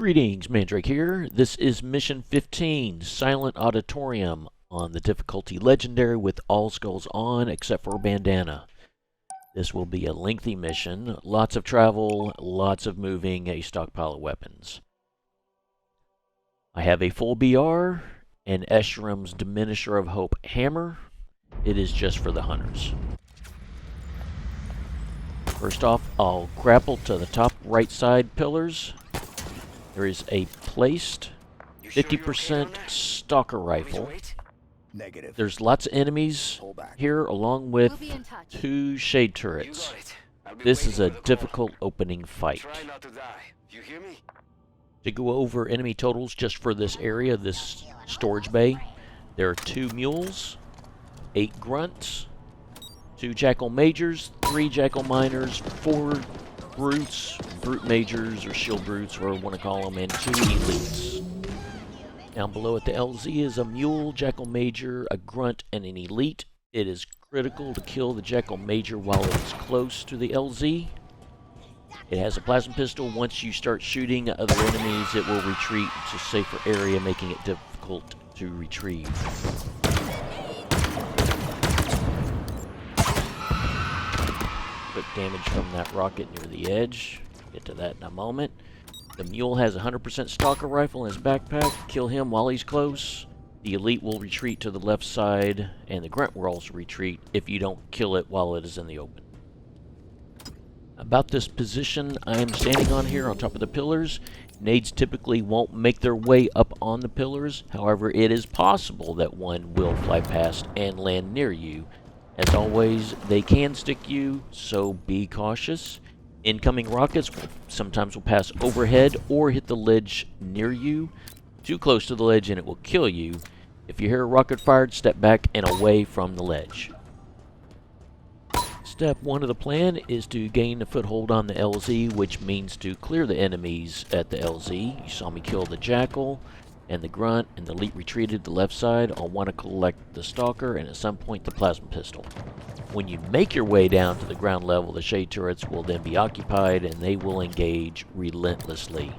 Greetings, Mandrake here. This is Mission 15, Silent Auditorium, on the difficulty Legendary with all skulls on except for Bandana. This will be a lengthy mission, lots of travel, lots of moving, a stockpile of weapons. I have a full BR, and Escherum's Diminisher of Hope hammer. It is just for the hunters. First off, I'll grapple to the top right side pillars. There is a placed 50% stalker rifle. Negative. There's lots of enemies here, along with 2 shade turrets. This is a difficult opening fight. To go over enemy totals just for this area, this storage bay, there are 2 mules, 8 grunts, 2 jackal majors, 3 jackal miners, 4 brutes, brute majors, or shield brutes, whatever you want to call them, and 2 elites. Down below at the LZ is a mule, jackal major, a grunt, and an elite. It is critical to kill the jackal major while it is close to the LZ. It has a plasma pistol. Once you start shooting other enemies, it will retreat to a safer area, making it difficult to retrieve. Quick damage from that rocket near the edge. Get to that in a moment. The mule has a 100% stalker rifle in his backpack. Kill him while he's close. The elite will retreat to the left side, and the grunt will also retreat if you don't kill it while it is in the open. About this position I am standing on here on top of the pillars, nades typically won't make their way up on the pillars. However, it is possible that one will fly past and land near you. As always, they can stick you, so be cautious. Incoming rockets sometimes will pass overhead or hit the ledge near you. Too close to the ledge and it will kill you. If you hear a rocket fired, step back and away from the ledge. Step 1 of the plan is to gain a foothold on the LZ, which means to clear the enemies at the LZ. You saw me kill the jackal and the grunt, and the elite retreated to the left side. I'll want to collect the stalker and at some point the plasma pistol. When you make your way down to the ground level, the shade turrets will then be occupied and they will engage relentlessly.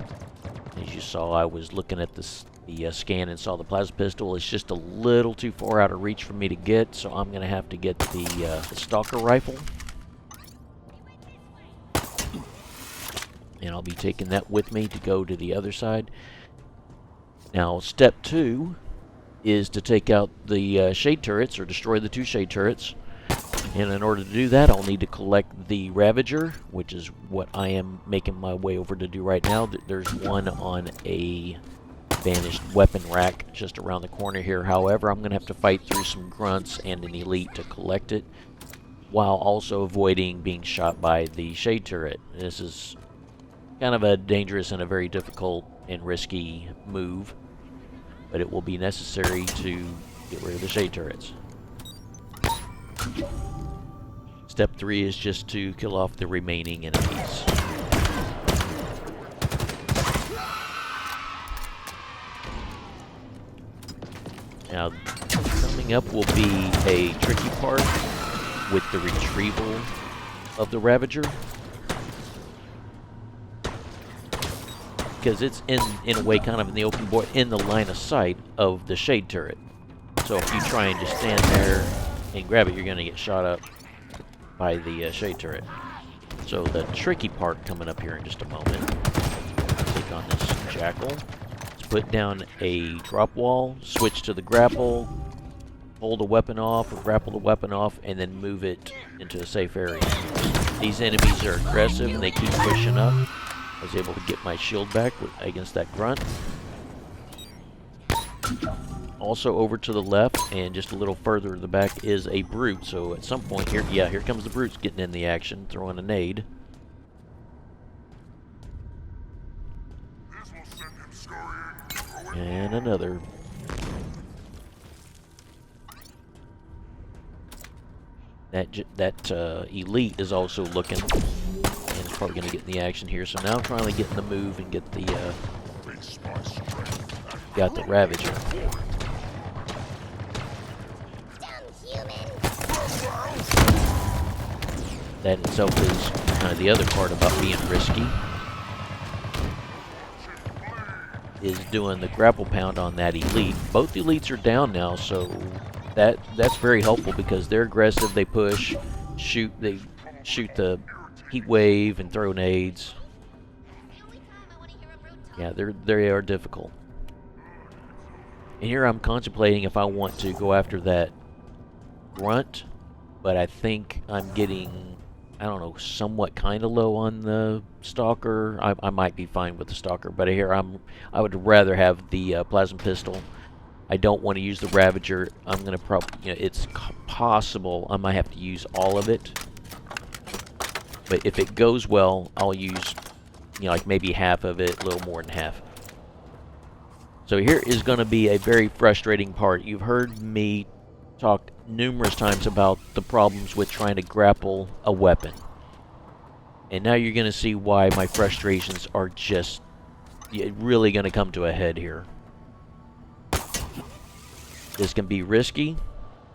As you saw, I was looking at the scan and saw the plasma pistol. It's just a little too far out of reach for me to get, so I'm going to have to get the stalker rifle. And I'll be taking that with me to go to the other side. Now, step 2 is to take out the shade turrets, or destroy the 2 shade turrets. And in order to do that, I'll need to collect the Ravager, which is what I am making my way over to do right now. There's one on a vanished weapon rack just around the corner here. However, I'm going to have to fight through some grunts and an elite to collect it, while also avoiding being shot by the shade turret. This is kind of a dangerous and a very difficult and risky move, but it will be necessary to get rid of the shade turrets. Step 3 is just to kill off the remaining enemies. Now, coming up will be a tricky part with the retrieval of the Ravager, because it's in a way kind of in the open board, in the line of sight of the shade turret. So if you try and just stand there and grab it, you're going to get shot up by the shade turret. So the tricky part coming up here in just a moment. Take on this jackal. Let's put down a drop wall, switch to the grapple, pull the weapon off or grapple the weapon off, and then move it into a safe area. These enemies are aggressive and they keep pushing up. I was able to get my shield back against that grunt. Also over to the left and just a little further in the back is a brute. So at some point here, yeah, here comes the brutes getting in the action, throwing a nade. And another. That elite is also looking, and is probably going to get in the action here. So now I'm trying to get in the move and get the got the Ravager. That itself is kind of the other part about being risky. is doing the grapple pound on that elite. Both elites are down now, so that's very helpful because they're aggressive. They push, shoot. They shoot the heat wave and throw nades. Yeah, they are difficult. And here I'm contemplating if I want to go after that grunt, but I think I'm getting, I don't know, somewhat kind of low on the stalker. I might be fine with the stalker, but here I would rather have the plasma pistol. I don't want to use the Ravager. I'm gonna it's possible I might have to use all of it, but if it goes well, I'll use, like maybe half of it, a little more than half. So here is going to be a very frustrating part. You've heard me talk numerous times about the problems with trying to grapple a weapon. And now you're going to see why my frustrations are just really going to come to a head here. This can be risky.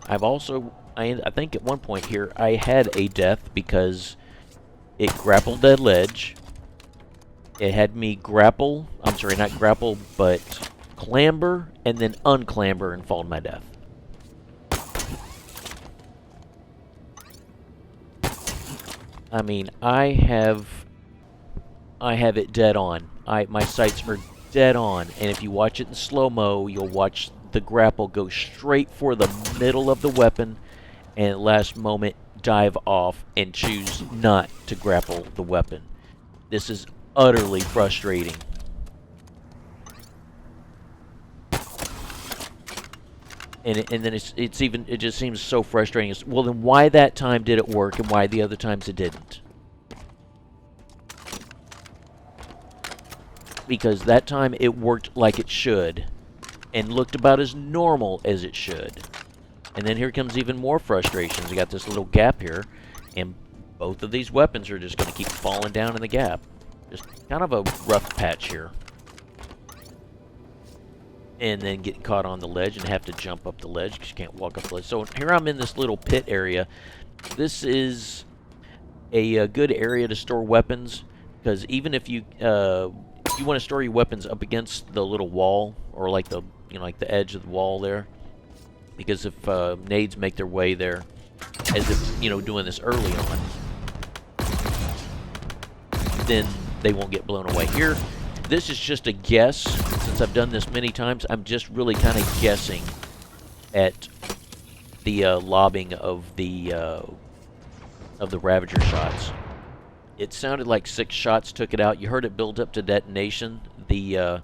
I've also, I think at one point here, I had a death because it grappled that ledge. It had me grapple, I'm sorry, not grapple, but clamber, and then unclamber and fall to my death. I mean, I have it dead on. My sights are dead on, and if you watch it in slow-mo, you'll watch the grapple go straight for the middle of the weapon, and at last moment dive off and choose not to grapple the weapon. This is utterly frustrating. And then it just seems so frustrating. Well, then why that time did it work and why the other times it didn't? Because that time it worked like it should and looked about as normal as it should. And then here comes even more frustrations. You got this little gap here, and both of these weapons are just going to keep falling down in the gap. Just kind of a rough patch here. And then getting caught on the ledge and have to jump up the ledge because you can't walk up the ledge. So here I'm in this little pit area. This is a good area to store weapons because even if you want to store your weapons up against the little wall or like the like the edge of the wall there, because if nades make their way there, as if doing this early on, then they won't get blown away. Here, this is just a guess. Since I've done this many times, I'm just really kind of guessing at the lobbing of the Ravager shots. It sounded like 6 shots took it out. You heard it build up to detonation. The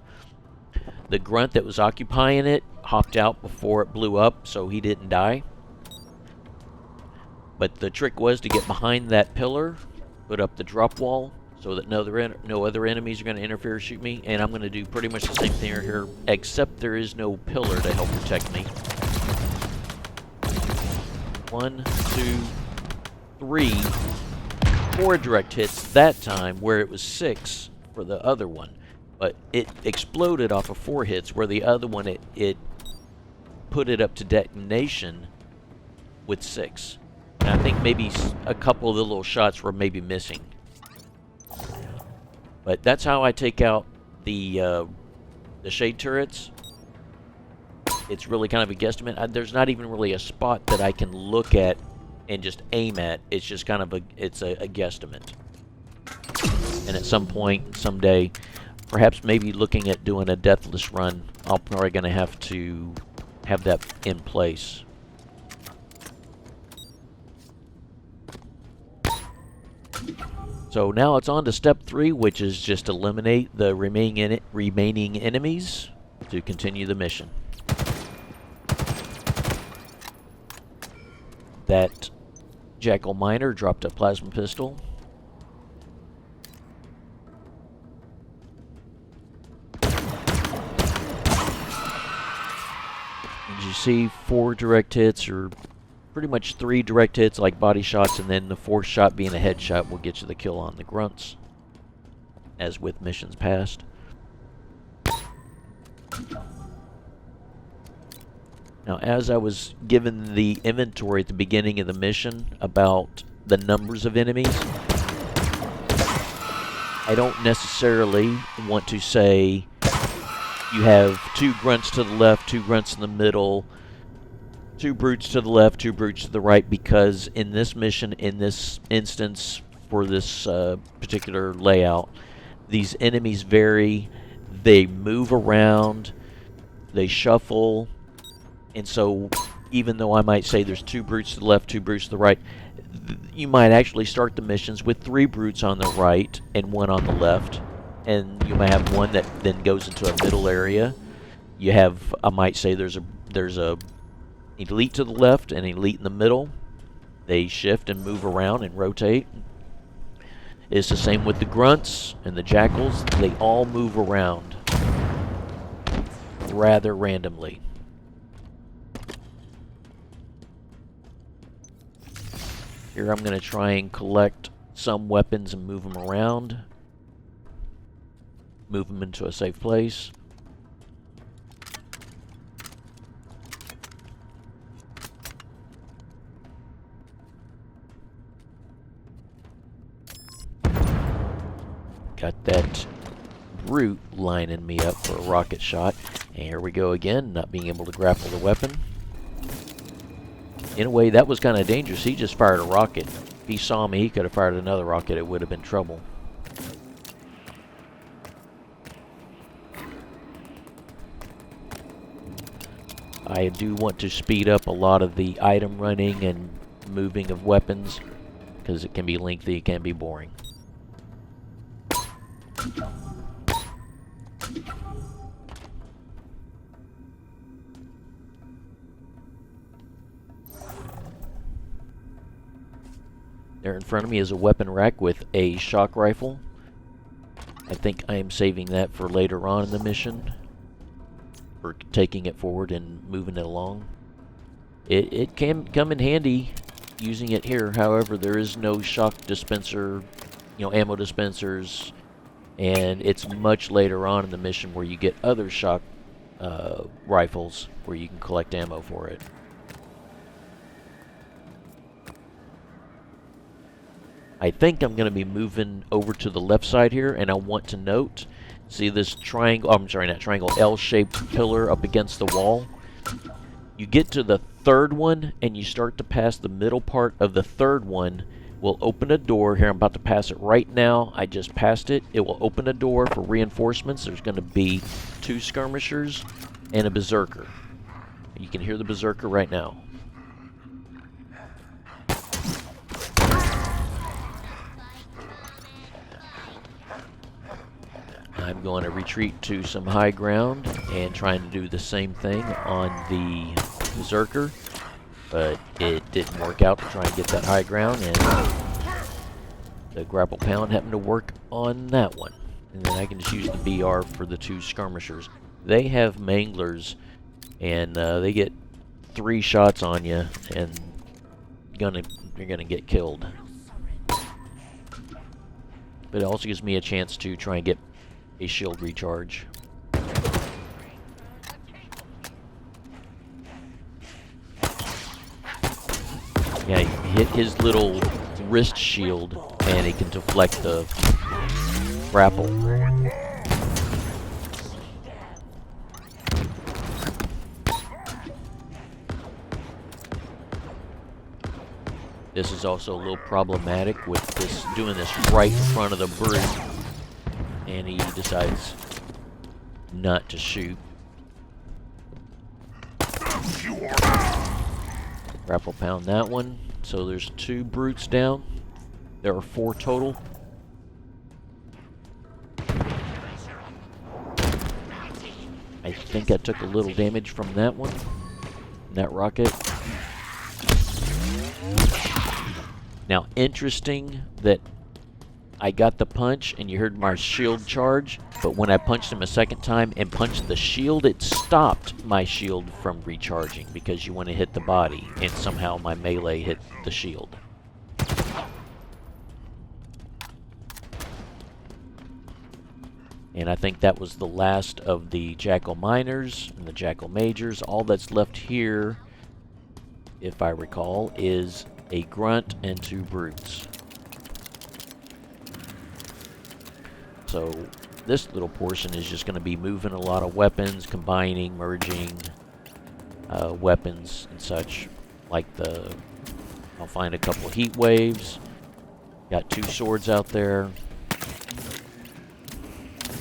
grunt that was occupying it hopped out before it blew up, so he didn't die. But the trick was to get behind that pillar, put up the drop wall, so that no other enemies are going to interfere or shoot me. And I'm going to do pretty much the same thing here, except there is no pillar to help protect me. 1, 2, 3, 4 direct hits that time, where it was 6 for the other one. But it exploded off of 4 hits, where the other one, it put it up to detonation with 6. And I think maybe a couple of the little shots were maybe missing. But that's how I take out the shade turrets. It's really kind of a guesstimate. There's not even really a spot that I can look at and just aim at. It's just kind of a guesstimate. And at some point, someday, perhaps maybe looking at doing a deathless run, I'm probably going to have to have that in place. So now it's on to step 3, which is just eliminate the remaining enemies to continue the mission. That Jackal Miner dropped a plasma pistol. As you see, 4 direct hits, or pretty much 3 direct hits like body shots, and then the 4th shot being a headshot will get you the kill on the grunts, as with missions past. Now, as I was given the inventory at the beginning of the mission about the numbers of enemies, I don't necessarily want to say you have 2 grunts to the left, 2 grunts in the middle, 2 brutes to the left, 2 brutes to the right, because in this mission, in this instance, for this particular layout, these enemies vary. They move around, they shuffle, and so even though I might say there's 2 brutes to the left, 2 brutes to the right, you might actually start the missions with 3 brutes on the right and 1 on the left, and you might have 1 that then goes into a middle area. You have, I might say there's a elite to the left and elite in the middle. They shift and move around and rotate. It's the same with the grunts and the jackals. They all move around rather randomly. Here I'm going to try and collect some weapons and move them around. Move them into a safe place. Got that brute lining me up for a rocket shot. And here we go again, not being able to grapple the weapon. In a way, that was kind of dangerous. He just fired a rocket. If he saw me, he could have fired another rocket. It would have been trouble. I do want to speed up a lot of the item running and moving of weapons, because it can be lengthy, it can be boring. There in front of me is a weapon rack with a shock rifle. I think I am saving that for later on in the mission, for taking it forward and moving it along. It can come in handy using it here. However, there is no shock dispenser, ammo dispensers, and it's much later on in the mission where you get other shock rifles where you can collect ammo for it. I think I'm going to be moving over to the left side here, and I want to note, see this triangle, I'm sorry, not triangle, L-shaped pillar up against the wall? You get to the third one, and you start to pass the middle part of the third one. Will open a door here. I'm about to pass it right now. I just passed it. It will open a door for reinforcements. There's going to be 2 skirmishers and a berserker. You can hear the berserker right now. I'm going to retreat to some high ground and trying to do the same thing on the berserker, but it didn't work out to try and get that high ground, and the grapple pound happened to work on that one. And then I can just use the BR for the 2 skirmishers. They have manglers, and they get 3 shots on you, and you're gonna get killed. But it also gives me a chance to try and get a shield recharge. Yeah, he hit his little wrist shield and he can deflect the grapple. This is also a little problematic with this, doing this right in front of the brute, and he decides not to shoot. Grapple pound that one. So there's 2 brutes down. There are 4 total. I think I took a little damage from that one, that rocket. Now, interesting that I got the punch and you heard my shield charge, but when I punched him a second time and punched the shield, it stopped my shield from recharging because you want to hit the body, and somehow my melee hit the shield. And I think that was the last of the Jackal Miners and the Jackal Majors. All that's left here, if I recall, is a Grunt and 2 Brutes. So this little portion is just going to be moving a lot of weapons, combining, merging weapons and such. Like I'll find a couple of heat waves. Got 2 swords out there.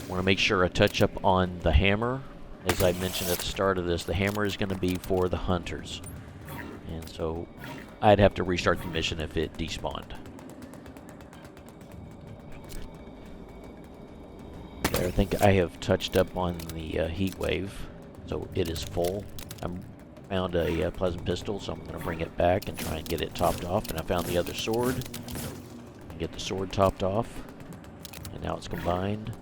Want to make sure I touch up on the hammer. As I mentioned at the start of this, the hammer is going to be for the hunters. And so I'd have to restart the mission if it despawned. There, I think I have touched up on the heat wave, so it is full. I found a pleasant pistol, so I'm going to bring it back and try and get it topped off. And I found the other sword. Get the sword topped off, and now it's combined.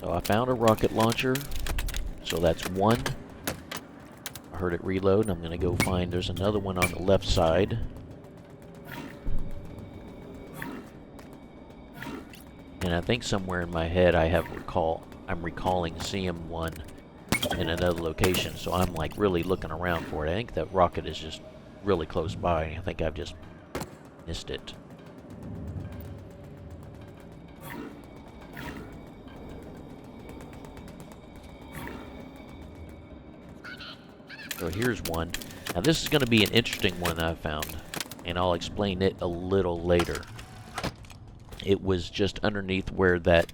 So I found a rocket launcher, so that's 1. I heard it reload, and I'm going to go find, there's another one on the left side. And I think somewhere in my head I'm recalling seeing one in another location, so I'm like really looking around for it. I think that rocket is just really close by, and I think I've just missed it. So here's one. Now this is going to be an interesting one that I found, and I'll explain it a little later. It was just underneath where that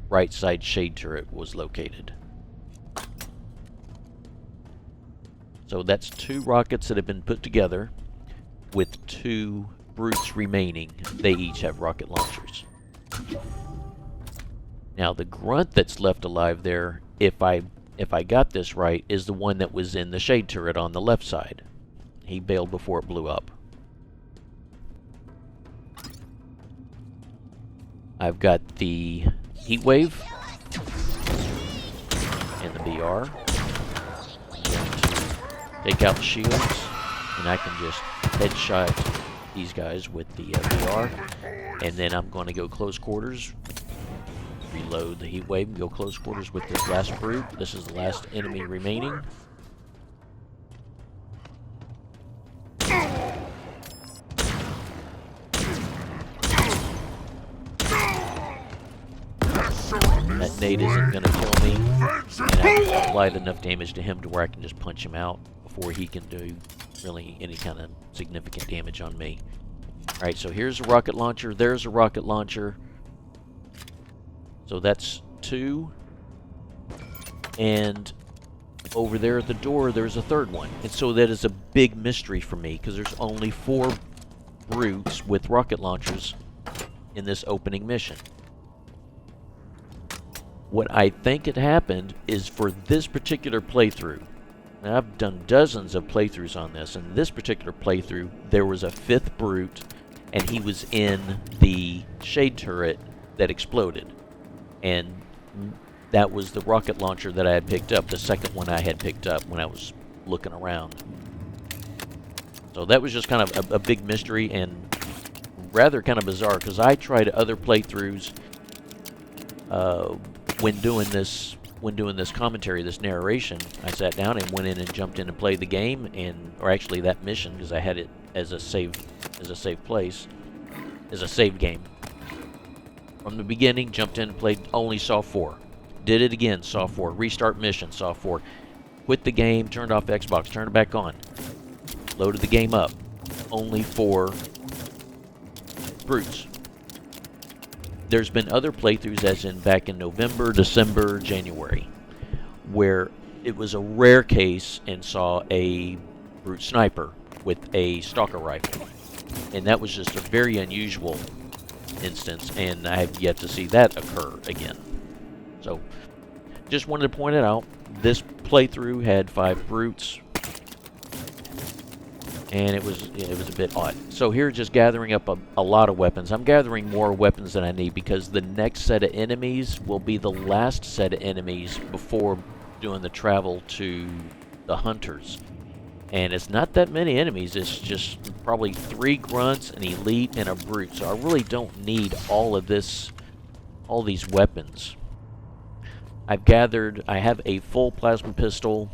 right side shade turret was located. So that's 2 rockets that have been put together with 2 brutes remaining. They each have rocket launchers. Now the grunt that's left alive there, if I got this right, is the one that was in the shade turret on the left side. He bailed before it blew up. I've got the heat wave and the BR. I'm going to take out the shields, and I can just headshot these guys with the BR. And then I'm going to go close quarters, reload the heat wave, and go close quarters with this last brute. This is the last enemy remaining. That nade isn't going to kill me, and I've applied enough damage to him to where I can just punch him out before he can do really any kind of significant damage on me. Alright, so here's a rocket launcher, there's a rocket launcher. So that's 2. And over there at the door, there's a 3rd one. And so that is a big mystery for me, because there's only 4 brutes with rocket launchers in this opening mission. What I think had happened is for this particular playthrough, now I've done dozens of playthroughs on this, and this particular playthrough, there was a 5th brute, and he was in the shade turret that exploded. And that was the rocket launcher that I had picked up, the 2nd one I had picked up when I was looking around. So that was just kind of a big mystery, and rather kind of bizarre, because I tried other playthroughs when doing this commentary, this narration. I sat down and went in and jumped in and played the game, or actually that mission, because I had it as a save place, as a save game. From the beginning, jumped in and played, only saw 4. Did it again, saw 4. Restart mission, saw 4. Quit the game, turned off Xbox, turned it back on. Loaded the game up. Only 4 brutes. There's been other playthroughs, as in back in November, December, January, where it was a rare case and saw a brute sniper with a stalker rifle. And that was just a very unusual instance, and I have yet to see that occur again. So, just wanted to point it out. This playthrough had 5 brutes, and it was a bit odd. So here, just gathering up a lot of weapons. I'm gathering more weapons than I need, because the next set of enemies will be the last set of enemies before doing the travel to the hunters. And it's not that many enemies, it's just probably 3 grunts, an elite, and a brute. So I really don't need all these weapons. I have a full plasma pistol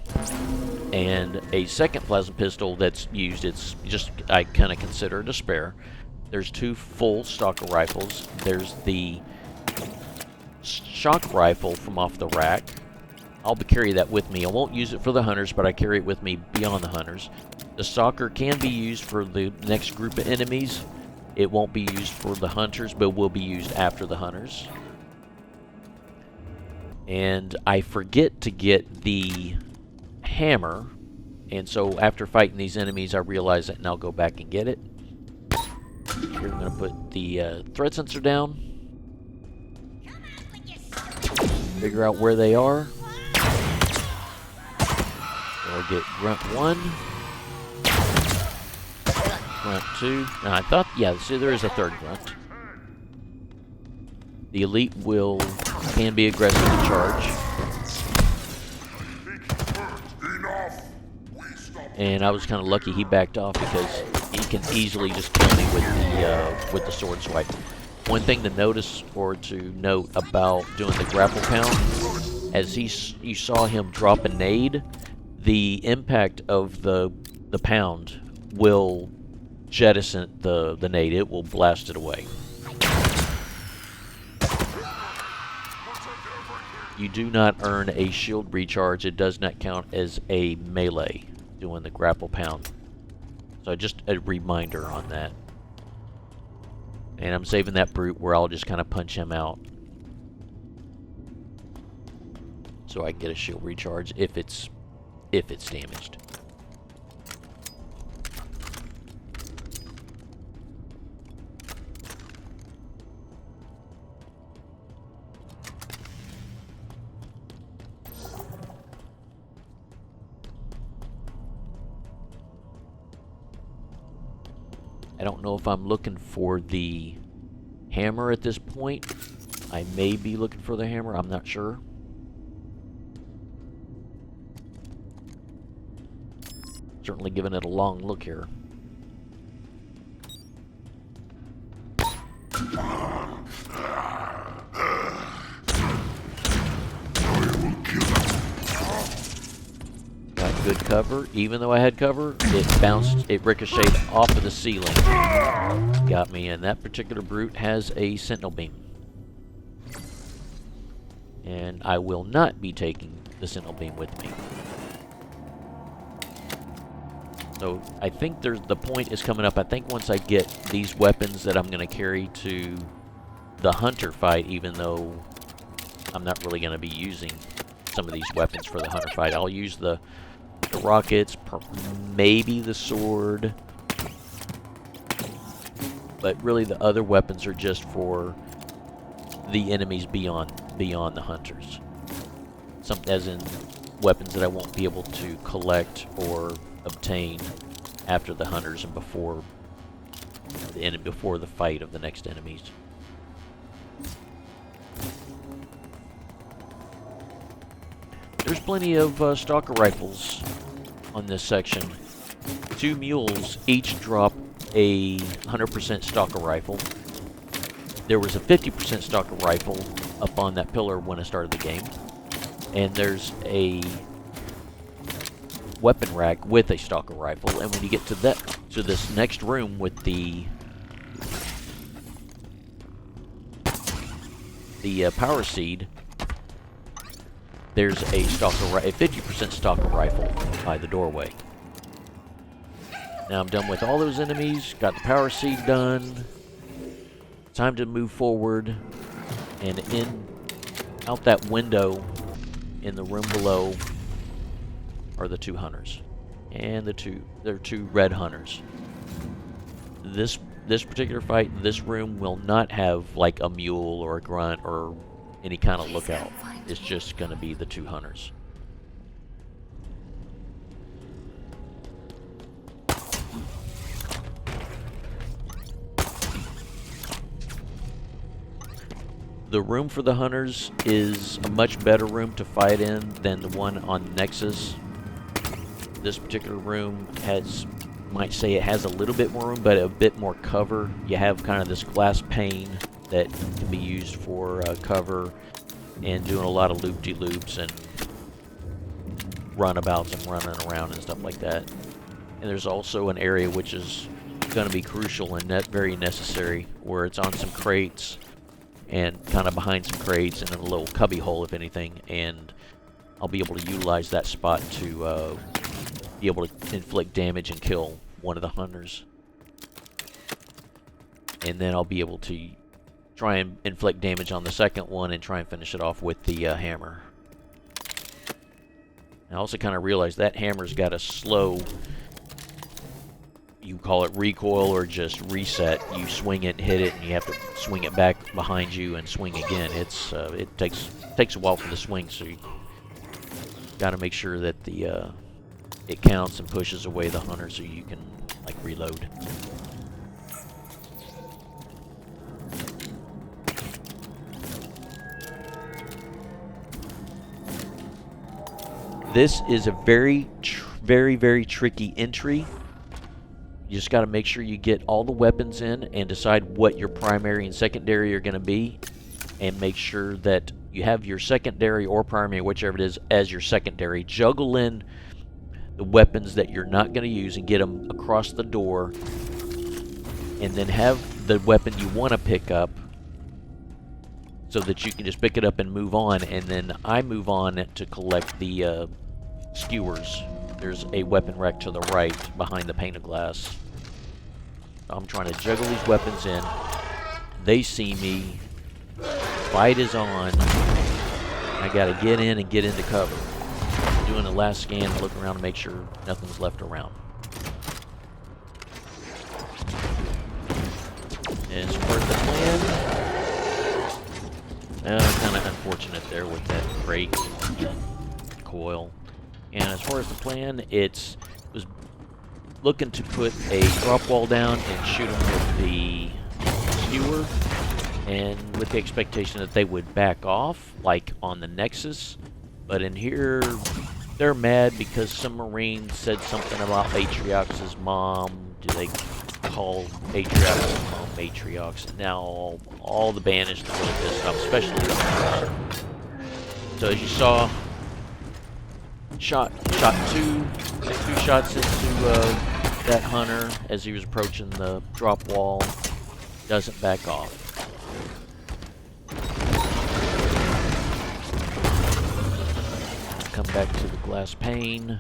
and a second plasma pistol that's used. It's just, I kind of consider it a spare. There's 2 full stalker rifles. There's the shock rifle from off the rack. I'll carry that with me. I won't use it for the hunters, but I carry it with me beyond the hunters. The stalker can be used for the next group of enemies. It won't be used for the hunters, but will be used after the hunters. And I forget to get the hammer, and so after fighting these enemies I realize that, and I'll go back and get it. Here I'm going to put the threat sensor down, figure out where they are. I'll get grunt 1, grunt 2. Now I thought, yeah, see, there is a third grunt. The elite can be aggressive and charge. And I was kind of lucky he backed off, because he can easily just kill me with the sword swipe. One thing to notice or to note about doing the grapple pound, as you saw him drop a nade, the impact of the pound will jettison the nade. It will blast it away. You do not earn a shield recharge. It does not count as a melee doing the grapple pound. So just a reminder on that. And I'm saving that brute where I'll just kind of punch him out, so I get a shield recharge if it's damaged. I don't know if I'm looking for the hammer at this point. I may be looking for the hammer, I'm not sure. Certainly giving it a long look here. Got good cover. Even though I had cover, it ricocheted off of the ceiling. Got me, and that particular brute has a sentinel beam. And I will not be taking the sentinel beam with me. So I think the point is coming up. I think once I get these weapons that I'm going to carry to the hunter fight, even though I'm not really going to be using some of these weapons for the hunter fight, I'll use the rockets, maybe the sword, but really the other weapons are just for the enemies beyond the hunters. Some, as in weapons that I won't be able to collect or obtain after the hunters and before the fight of the next enemies. There's plenty of stalker rifles on this section. 2 mules each drop a 100% stalker rifle. There was a 50% stalker rifle up on that pillar when I started the game. And there's a weapon rack with a stalker rifle, and when you get to this next room with the power seed, there's a 50% stalker rifle by the doorway. Now I'm done with all those enemies, got the power seed done. Time to move forward, and out that window in the room below are the 2 hunters, and there are 2 red hunters. This particular fight in this room will not have like a mule or a grunt or any kind of lookout. It's just going to be the 2 hunters. The room for the hunters is a much better room to fight in than the one on Nexus. This particular room might say it has a little bit more room, but a bit more cover. You have kind of this glass pane that can be used for cover. and doing a lot of loop-de-loops and runabouts and running around and stuff like that. And there's also an area which is going to be crucial and very necessary, where it's on some crates and kind of behind some crates and in a little cubby hole, if anything, and I'll be able to utilize that spot to be able to inflict damage and kill one of the hunters. And then I'll be able to try and inflict damage on the second one and try and finish it off with the hammer. I also kind of realized that hammer's got a slow, you call it recoil or just reset. You swing it, hit it, and you have to swing it back behind you and swing again. It's it takes a while for the swing, so you got to make sure that the it counts and pushes away the hunter so you can like reload. This is a very, very tricky entry. You just got to make sure you get all the weapons in and decide what your primary and secondary are going to be, and make sure that you have your secondary or primary, whichever it is, as your secondary. Juggle in the weapons that you're not going to use and get them across the door, and then have the weapon you want to pick up so that you can just pick it up and move on. And then I move on to collect the skewers. There's a weapon rack to the right behind the pane of glass. I'm trying to juggle these weapons in. They see me. Fight is on. I gotta get in and get into cover. Doing the last scan and look around to make sure nothing's left around. And as far as the plan, kind of unfortunate there with that crate coil. And as far as the plan, was looking to put a drop wall down and shoot them with the skewer, and with the expectation that they would back off, like on the Nexus. But in here, they're mad because some Marine said something about Atriox's mom. Do they call Atriox's mom Matriox? Now all the banished are really pissed off, especially the hunters. So as you saw, shot two shots into that hunter as he was approaching the drop wall. Doesn't back off. Come back to the glass pane.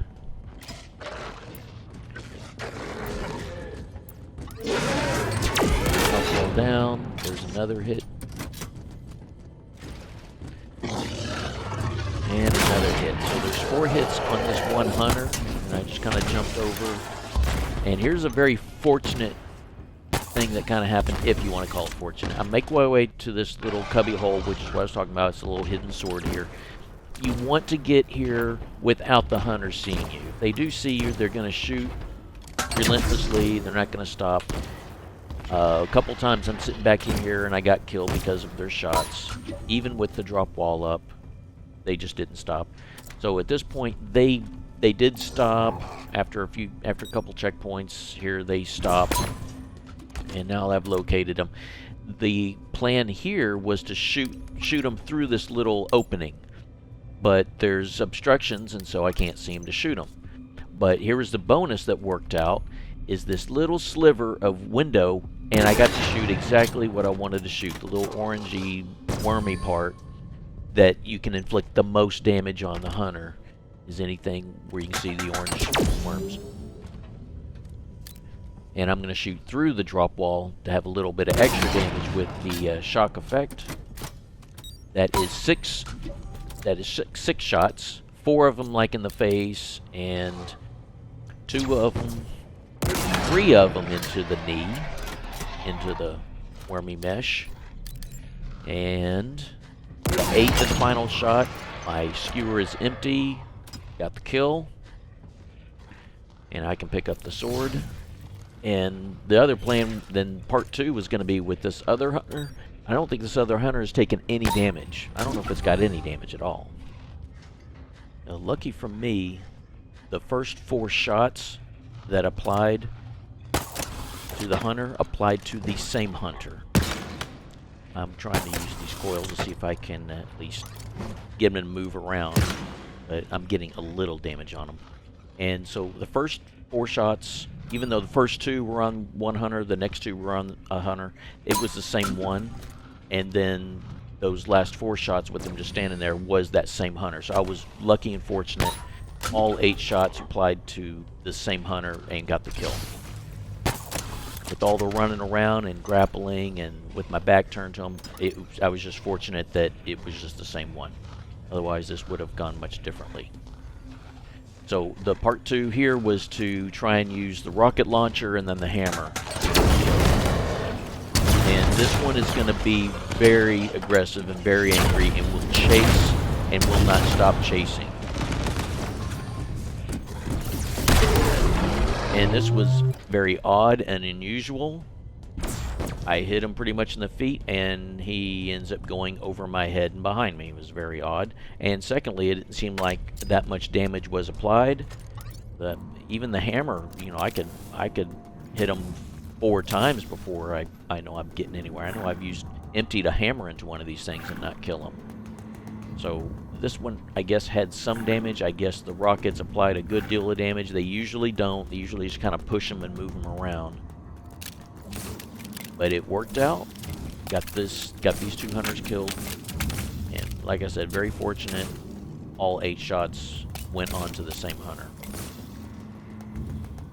Drop wall down. There's another hit. And another hit. So there's 4 hits on this one hunter, and I just kind of jumped over. And here's a very fortunate thing that kind of happened, if you want to call it fortunate. I make my way to this little cubby hole, which is what I was talking about. It's a little hidden sword here. You want to get here without the hunter seeing you. If they do see you, they're going to shoot relentlessly. They're not going to stop. A couple times I'm sitting back in here and I got killed because of their shots. Even with the drop wall up, they just didn't stop. So at this point, they did stop after a couple checkpoints here. They stopped, and now I've located them. The plan here was to shoot them through this little opening, but there's obstructions, and so I can't seem to shoot them. But here was the bonus that worked out: is this little sliver of window, and I got to shoot exactly what I wanted to shoot, the little orangey, wormy part that you can inflict the most damage on the hunter, is anything where you can see the orange worms. And I'm going to shoot through the drop wall to have a little bit of extra damage with the shock effect. That is six shots, 4 of them like in the face, and 3 of them into the knee, into the wormy mesh. And the 8th and final shot, my skewer is empty, got the kill, and I can pick up the sword. And the other plan, then part 2, was going to be with this other hunter. I don't think this other hunter has taken any damage. I don't know if it's got any damage at all. Now, lucky for me, the first 4 shots that applied to the hunter applied to the same hunter. I'm trying to use these coils to see if I can at least get them to move around, but I'm getting a little damage on them. And so the first 4 shots, even though the first 2 were on one hunter, the next 2 were on a hunter, it was the same one. And then those last 4 shots with them just standing there was that same hunter. So I was lucky and fortunate. All 8 shots applied to the same hunter and got the kill. With all the running around and grappling and with my back turned to him, I was just fortunate that it was just the same one. Otherwise, this would have gone much differently. So the part 2 here was to try and use the rocket launcher and then the hammer. And this one is going to be very aggressive and very angry and will chase and will not stop chasing. And this was very odd and unusual. I hit him pretty much in the feet, and he ends up going over my head and behind me. It was very odd. And secondly, it didn't seem like that much damage was applied. Even the hammer, you know, I could hit him 4 times before I know I'm getting anywhere. I know I've emptied a hammer into one of these things and not kill him. So this one, I guess, had some damage. I guess the rockets applied a good deal of damage. They usually don't. They usually just kind of push them and move them around. But it worked out. Got these 2 hunters killed. And like I said, very fortunate. All 8 shots went on to the same hunter.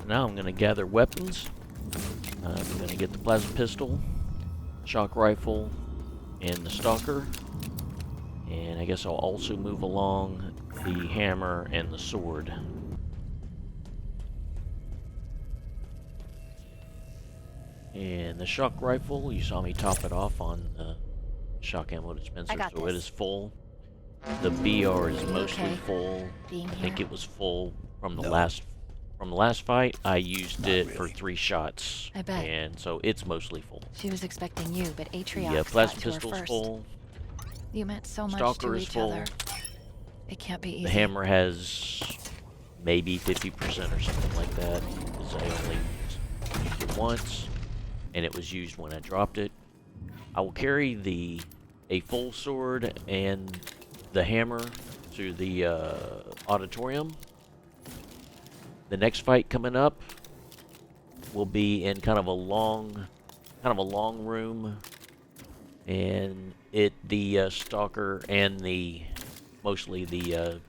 Now I'm going to gather weapons. I'm going to get the plasma pistol, shock rifle, and the stalker. And I guess I'll also move along the hammer and the sword. And the shock rifle, you saw me top it off on shock ammo dispenser, so it is full. The BR is mostly full. I think it was full from the last fight. I used it for 3 shots. I bet. And so it's mostly full. She was expecting you, but Atriox The plasma pistol's full. You meant so much Stalker to is each full. other. It can't be easy. The hammer has maybe 50% or something like that, because I only used it once, and it was used when I dropped it. I will carry a full sword and the hammer to the auditorium. The next fight coming up will be in kind of a long room, and the stalker and mostly the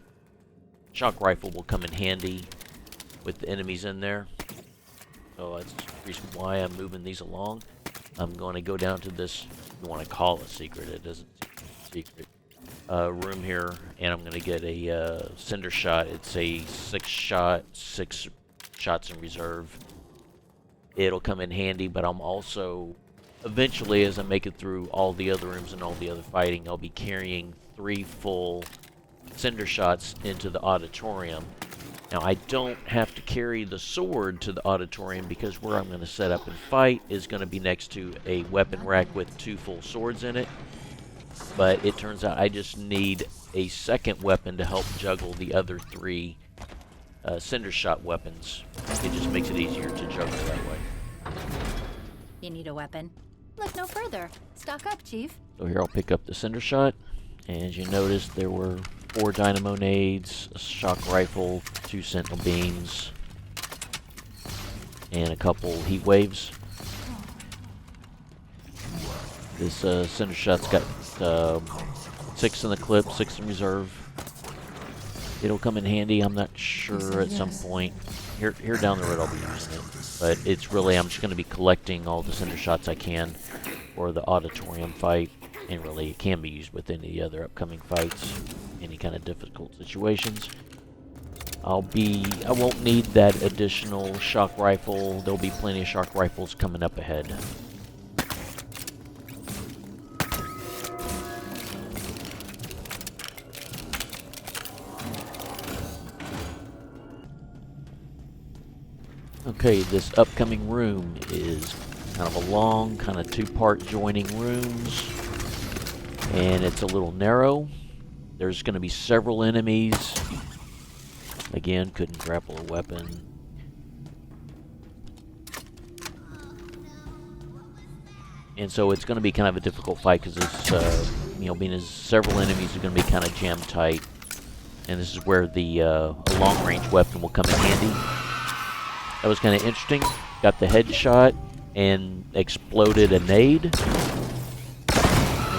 shock rifle will come in handy with the enemies in there. So that's the reason why I'm moving these along. I'm going to go down to this, you want to call it secret, it doesn't seem secret, room here, and I'm going to get a cinder shot. It's a 6 shots in reserve. It'll come in handy, but I'm also, eventually, as I make it through all the other rooms and all the other fighting, I'll be carrying 3 full cinder shots into the auditorium. Now, I don't have to carry the sword to the auditorium because where I'm going to set up and fight is going to be next to a weapon rack with 2 full swords in it. But it turns out I just need a second weapon to help juggle the other 3 cinder shot weapons. It just makes it easier to juggle that way. You need a weapon? Look no further. Stock up, Chief. So here I'll pick up the cinder shot. And as you notice, there were 4 dynamo nades, a shock rifle, 2 sentinel beams, and a couple heat waves. This cinder shot's got 6 in the clip, 6 in reserve. It'll come in handy, I'm not sure, at some point. Here down the road I'll be using it. But it's really, I'm just going to be collecting all the cinder shots I can for the auditorium fight. And really, it can be used with any other upcoming fights, any kind of difficult situations. I won't need that additional shock rifle. There'll be plenty of shock rifles coming up ahead. Okay, this upcoming room is kind of a long, kind of 2-part joining rooms. And it's a little narrow. There's going to be several enemies. Again, couldn't grapple a weapon. And so it's going to be kind of a difficult fight because it's, you know, being as several enemies are going to be kind of jam tight. And this is where the long-range weapon will come in handy. That was kind of interesting. Got the headshot and exploded a nade. And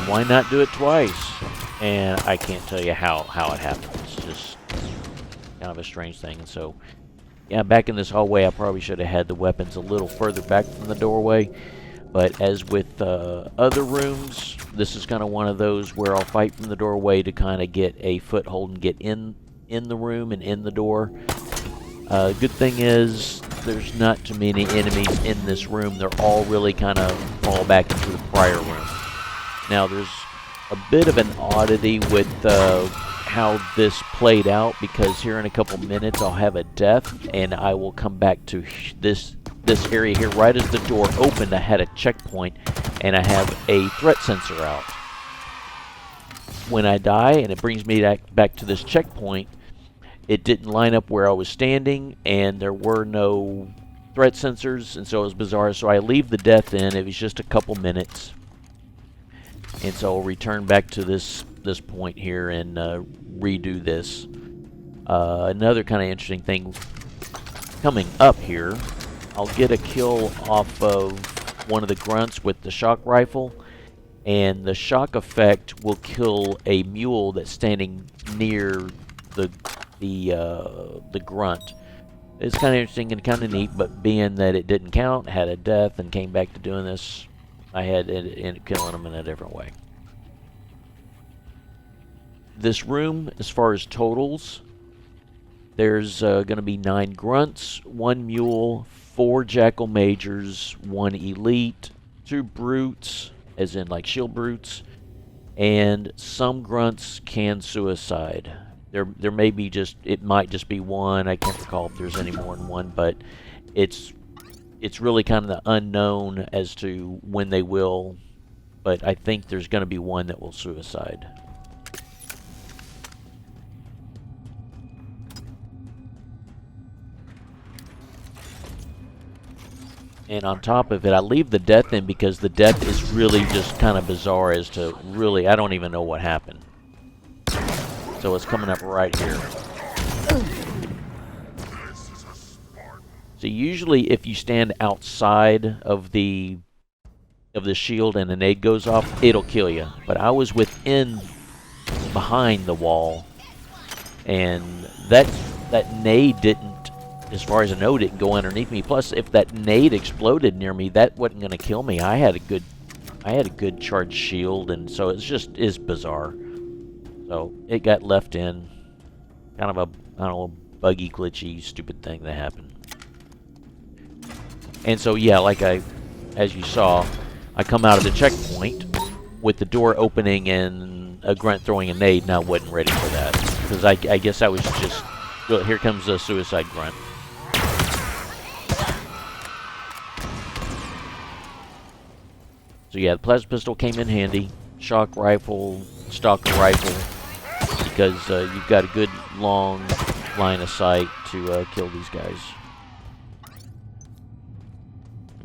why not do it twice? And I can't tell you how it happened. It's just kind of a strange thing. And so, yeah, back in this hallway, I probably should have had the weapons a little further back from the doorway. But as with other rooms, this is kind of one of those where I'll fight from the doorway to kind of get a foothold and get in the room and in the door. Good thing is there's not too many enemies in this room. They're all really kind of fall back into the prior room. Now there's a bit of an oddity with how this played out, because here in a couple minutes I'll have a death and I will come back to this area here. Right as the door opened, I had a checkpoint and I have a threat sensor out. When I die and it brings me back to this checkpoint, it didn't line up where I was standing and there were no threat sensors, and so it was bizarre. So I leave the death in. It was just a couple minutes, and so I'll return back to this point here and redo this. Another kind of interesting thing coming up here, I'll get a kill off of one of the grunts with the shock rifle, and the shock effect will kill a mule that's standing near the grunt. It's kind of interesting and kind of neat, but being that it didn't count, had a death, and came back to doing this, I had to end up killing them in a different way. This room, as far as totals, there's going to be 9 grunts, 1 mule, 4 jackal majors, 1 elite, 2 brutes, as in like shield brutes, and some grunts can suicide. There may be it might just be 1. I can't recall if there's any more than 1, but it's really kind of the unknown as to when they will. But I think there's going to be 1 that will suicide. And on top of it, I leave the death in because the death is really just kind of bizarre as to really, I don't even know what happened. So it's coming up right here. So usually if you stand outside of the shield and the nade goes off, it'll kill you. But I was behind the wall, and that nade didn't, as far as I know, didn't go underneath me. Plus, if that nade exploded near me, that wasn't going to kill me. I had a good charged shield, and so it's bizarre. So it got left in, kind of a, I don't know, buggy, glitchy, stupid thing that happened. And so yeah, as you saw, I come out of the checkpoint with the door opening and a grunt throwing a nade, and I wasn't ready for that because I guess I was just, well, here comes a suicide grunt. So yeah, the plasma pistol came in handy. Shock rifle, stalker rifle, because you've got a good long line of sight to kill these guys.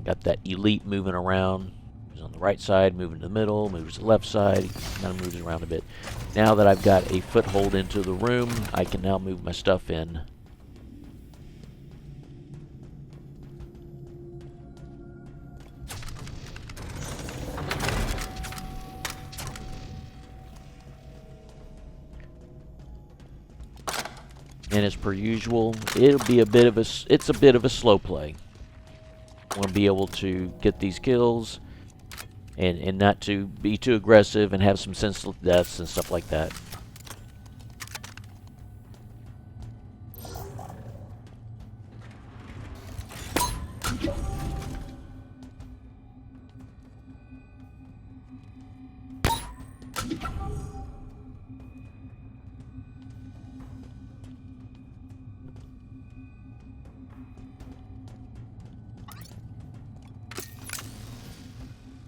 Got that elite moving around. Moves on the right side, moving to the middle, moves to the left side, kind of moves around a bit. Now that I've got a foothold into the room, I can now move my stuff in. And as per usual, it's a bit of a slow play. I want to be able to get these kills and not to be too aggressive and have some senseless deaths and stuff like that.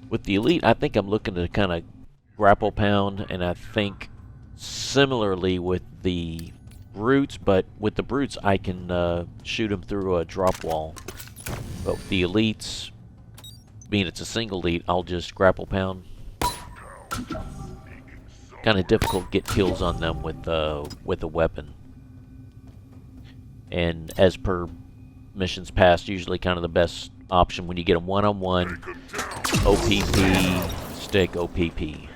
With the elite, I think I'm looking to kind of grapple pound, and I think similarly with the brutes, but with the brutes I can shoot them through a drop wall. But with the elites, being it's a single elite, I'll just grapple pound. Kind of difficult to get kills on them with a weapon. And as per missions past, usually kind of the best option when you get a one-on-one, OPP, stick, OPP.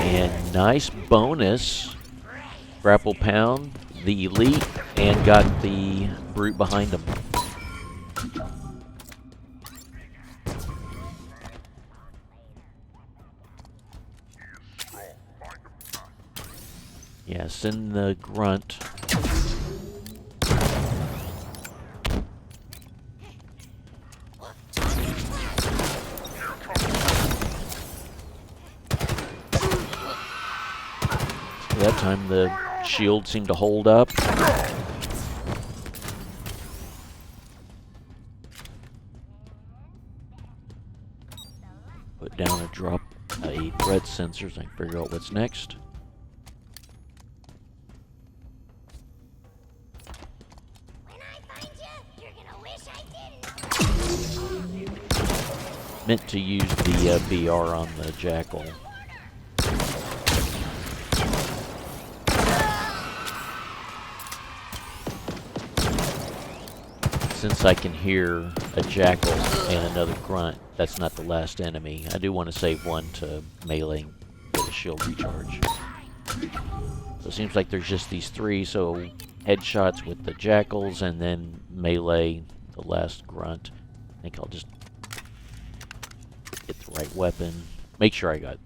And nice bonus, grapple pound, the elite, and got the brute behind him. Yeah, send the grunt. That time the shield seemed to hold up. Put down a drop a threat sensor so I can figure out what's next. Meant to use the BR on the jackal. Since I can hear a jackal and another grunt, that's not the last enemy. I do want to save one to melee and get a shield recharge. So it seems like there's just these three, so headshots with the jackals and then melee, the last grunt. I think I'll just get the right weapon. Make sure I got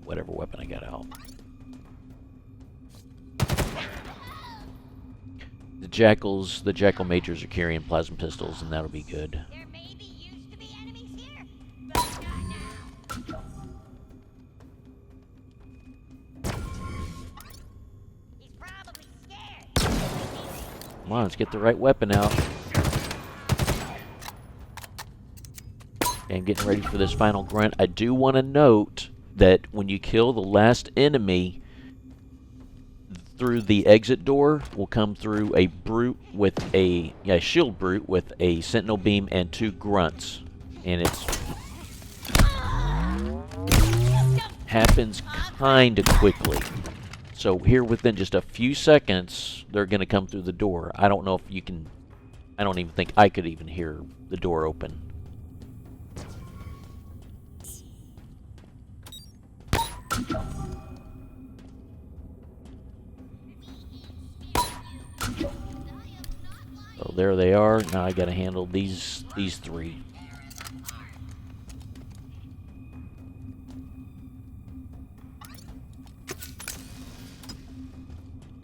whatever weapon I got out. The jackal majors are carrying plasma pistols, and that'll be good. There maybe used to be enemies here, but not now. He's probably scared. Come on, let's get the right weapon out. And getting ready for this final grunt. I do want to note that when you kill the last enemy, through the exit door will come through a brute with a shield brute with a sentinel beam and 2 grunts, and it's happens kind of quickly. So here within just a few seconds, they're going to come through the door. I don't know if you can. I don't even think I could even hear the door open. So there they are. Now I gotta handle these 3.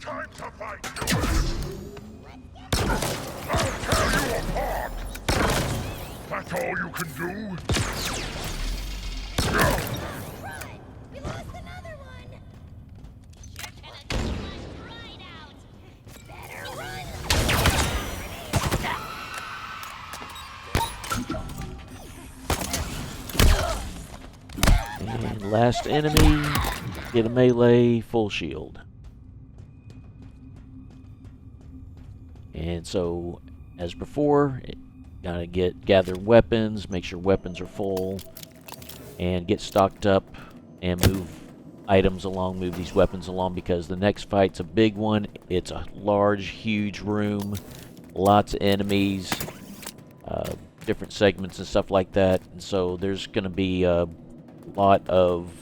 Time to fight. I'll tear you apart. That's all you can do? No. Run! We lost another one! You're gonna take us right out! Better run! And last enemy, get a melee, full shield. And so, as before, gotta gather weapons, make sure weapons are full, and get stocked up and move items along, move these weapons along, because the next fight's a big one. It's a large, huge room, lots of enemies, different segments and stuff like that. And so there's going to be a lot of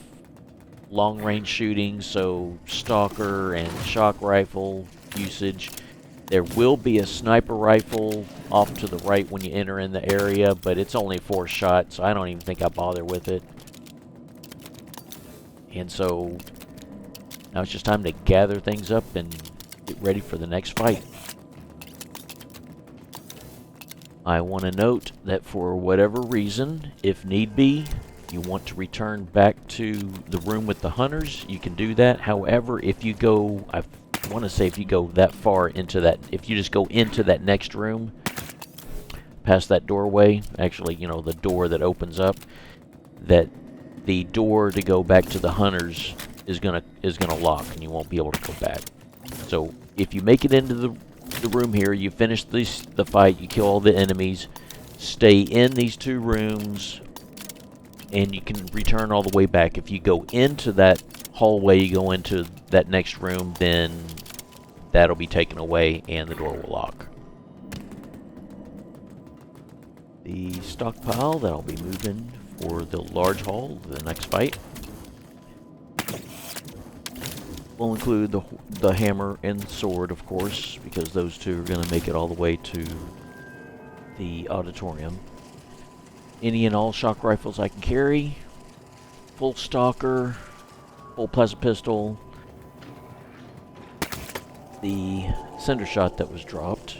long-range shooting, so stalker and shock rifle usage. There will be a sniper rifle off to the right when you enter in the area, but it's only 4 shots, so I don't even think I bother with it. And so now it's just time to gather things up and get ready for the next fight. I want to note that for whatever reason, if need be, you want to return back to the room with the hunters, you can do that. However, if you go, I want to say if you go that far into that, if you just go into that next room, past that doorway, actually, you know, the door that opens up, that the door to go back to the hunters is gonna lock, and you won't be able to go back. So if you make it into the room here. You finish the fight. You kill all the enemies. Stay in these 2 rooms, and you can return all the way back. If you go into that hallway, you go into that next room, then that'll be taken away and the door will lock. The stockpile that I'll be moving for the large hall, the next fight, will include the hammer and sword, of course, because those 2 are going to make it all the way to the auditorium. Any and all shock rifles I can carry, full stalker, full plasma pistol, the cinder shot that was dropped,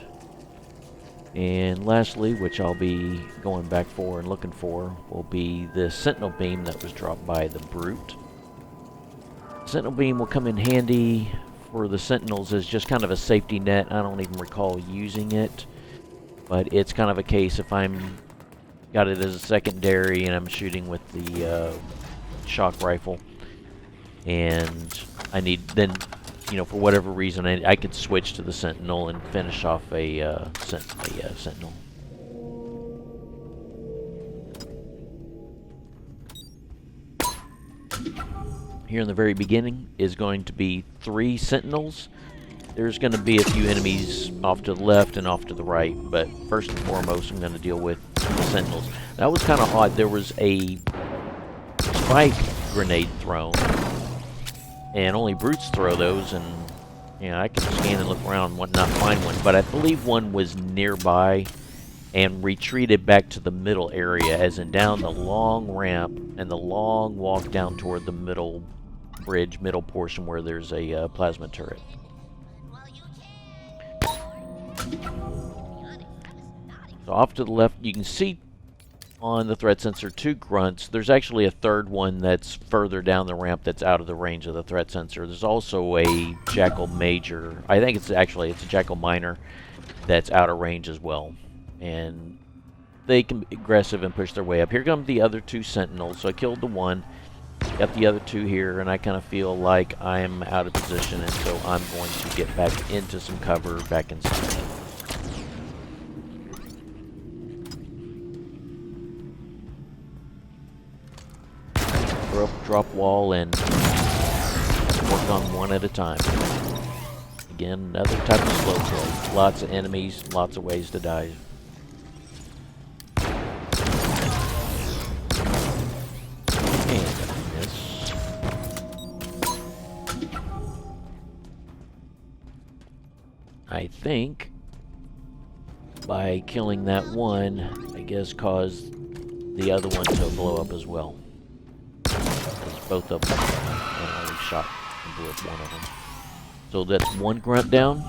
and lastly, which I'll be going back for and looking for, will be the sentinel beam that was dropped by the brute. Sentinel beam will come in handy for the sentinels as just kind of a safety net. I don't even recall using it, but it's kind of a case if I'm got it as a secondary and I'm shooting with the shock rifle, and I need then, you know, for whatever reason, I could switch to the sentinel and finish off a sentinel. Here in the very beginning is going to be 3 sentinels. There's going to be a few enemies off to the left and off to the right, but first and foremost I'm going to deal with the sentinels. That was kind of odd. There was a spike grenade thrown, and only brutes throw those, and you know, I can scan and look around and not find one, but I believe one was nearby and retreated back to the middle area, as in down the long ramp and the long walk down toward the middle bridge, middle portion where there's a plasma turret. So off to the left, you can see on the threat sensor 2 grunts. There's actually a third one that's further down the ramp that's out of the range of the threat sensor. There's also a Jackal Major. I think it's a Jackal Minor that's out of range as well. And they can be aggressive and push their way up. Here come the other 2 sentinels. So I killed the one, got the other 2 here, and I kind of feel like I'm out of position, and so I'm going to get back into some cover back inside. Drop wall and work on one at a time. Again, another type of slow kill. Lots of enemies, lots of ways to die. And miss. I think by killing that one, I guess caused the other one to blow up as well. Both of them, I only shot and blew up one of them. So that's 1 grunt down.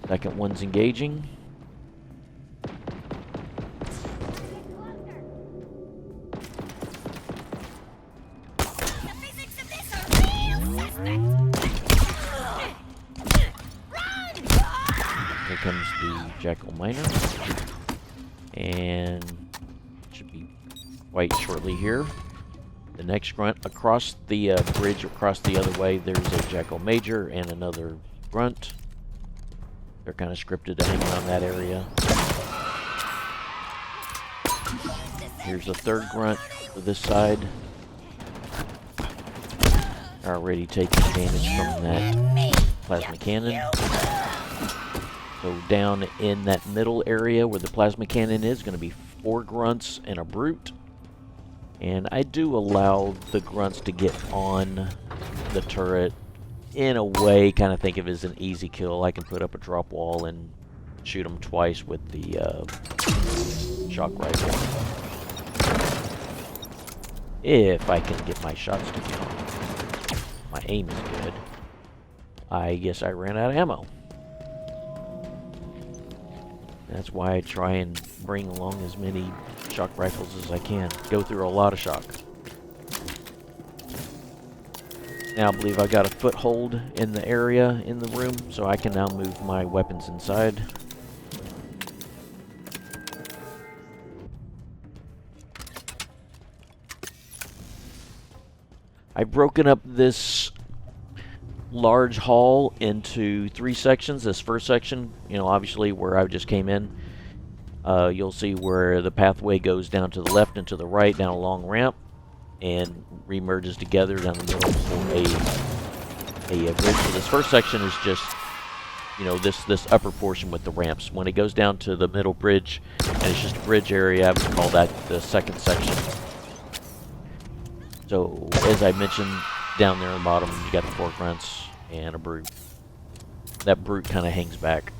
Second one's engaging. The physics of this are real suspect. Run! Here comes the Jackal Minor. And should be quite shortly here. The next grunt across the bridge, across the other way, there's a Jackal Major and another grunt. They're kind of scripted to hang around that area. Here's the third grunt for this side. Already taking damage from that plasma cannon. So down in that middle area where the plasma cannon is going to be 4 grunts and a brute. And I do allow the grunts to get on the turret. In a way, kind of think of it as an easy kill. I can put up a drop wall and shoot them twice with the shock rifle. If I can get my shots to count. My aim is good. I guess I ran out of ammo. That's why I try and bring along as many shock rifles as I can. Go through a lot of shock. Now I believe I got a foothold in the area in the room, so I can now move my weapons inside. I've broken up this large hall into 3 sections. This first section, you know, obviously where I just came in, you'll see where the pathway goes down to the left and to the right down a long ramp and remerges together down the middle for a bridge. So this first section is just, you know, this upper portion with the ramps. When it goes down to the middle bridge and it's just a bridge area, I would call that the second section. So as I mentioned, down there on the bottom you got the 4 grunts and a brute. That brute kind of hangs back.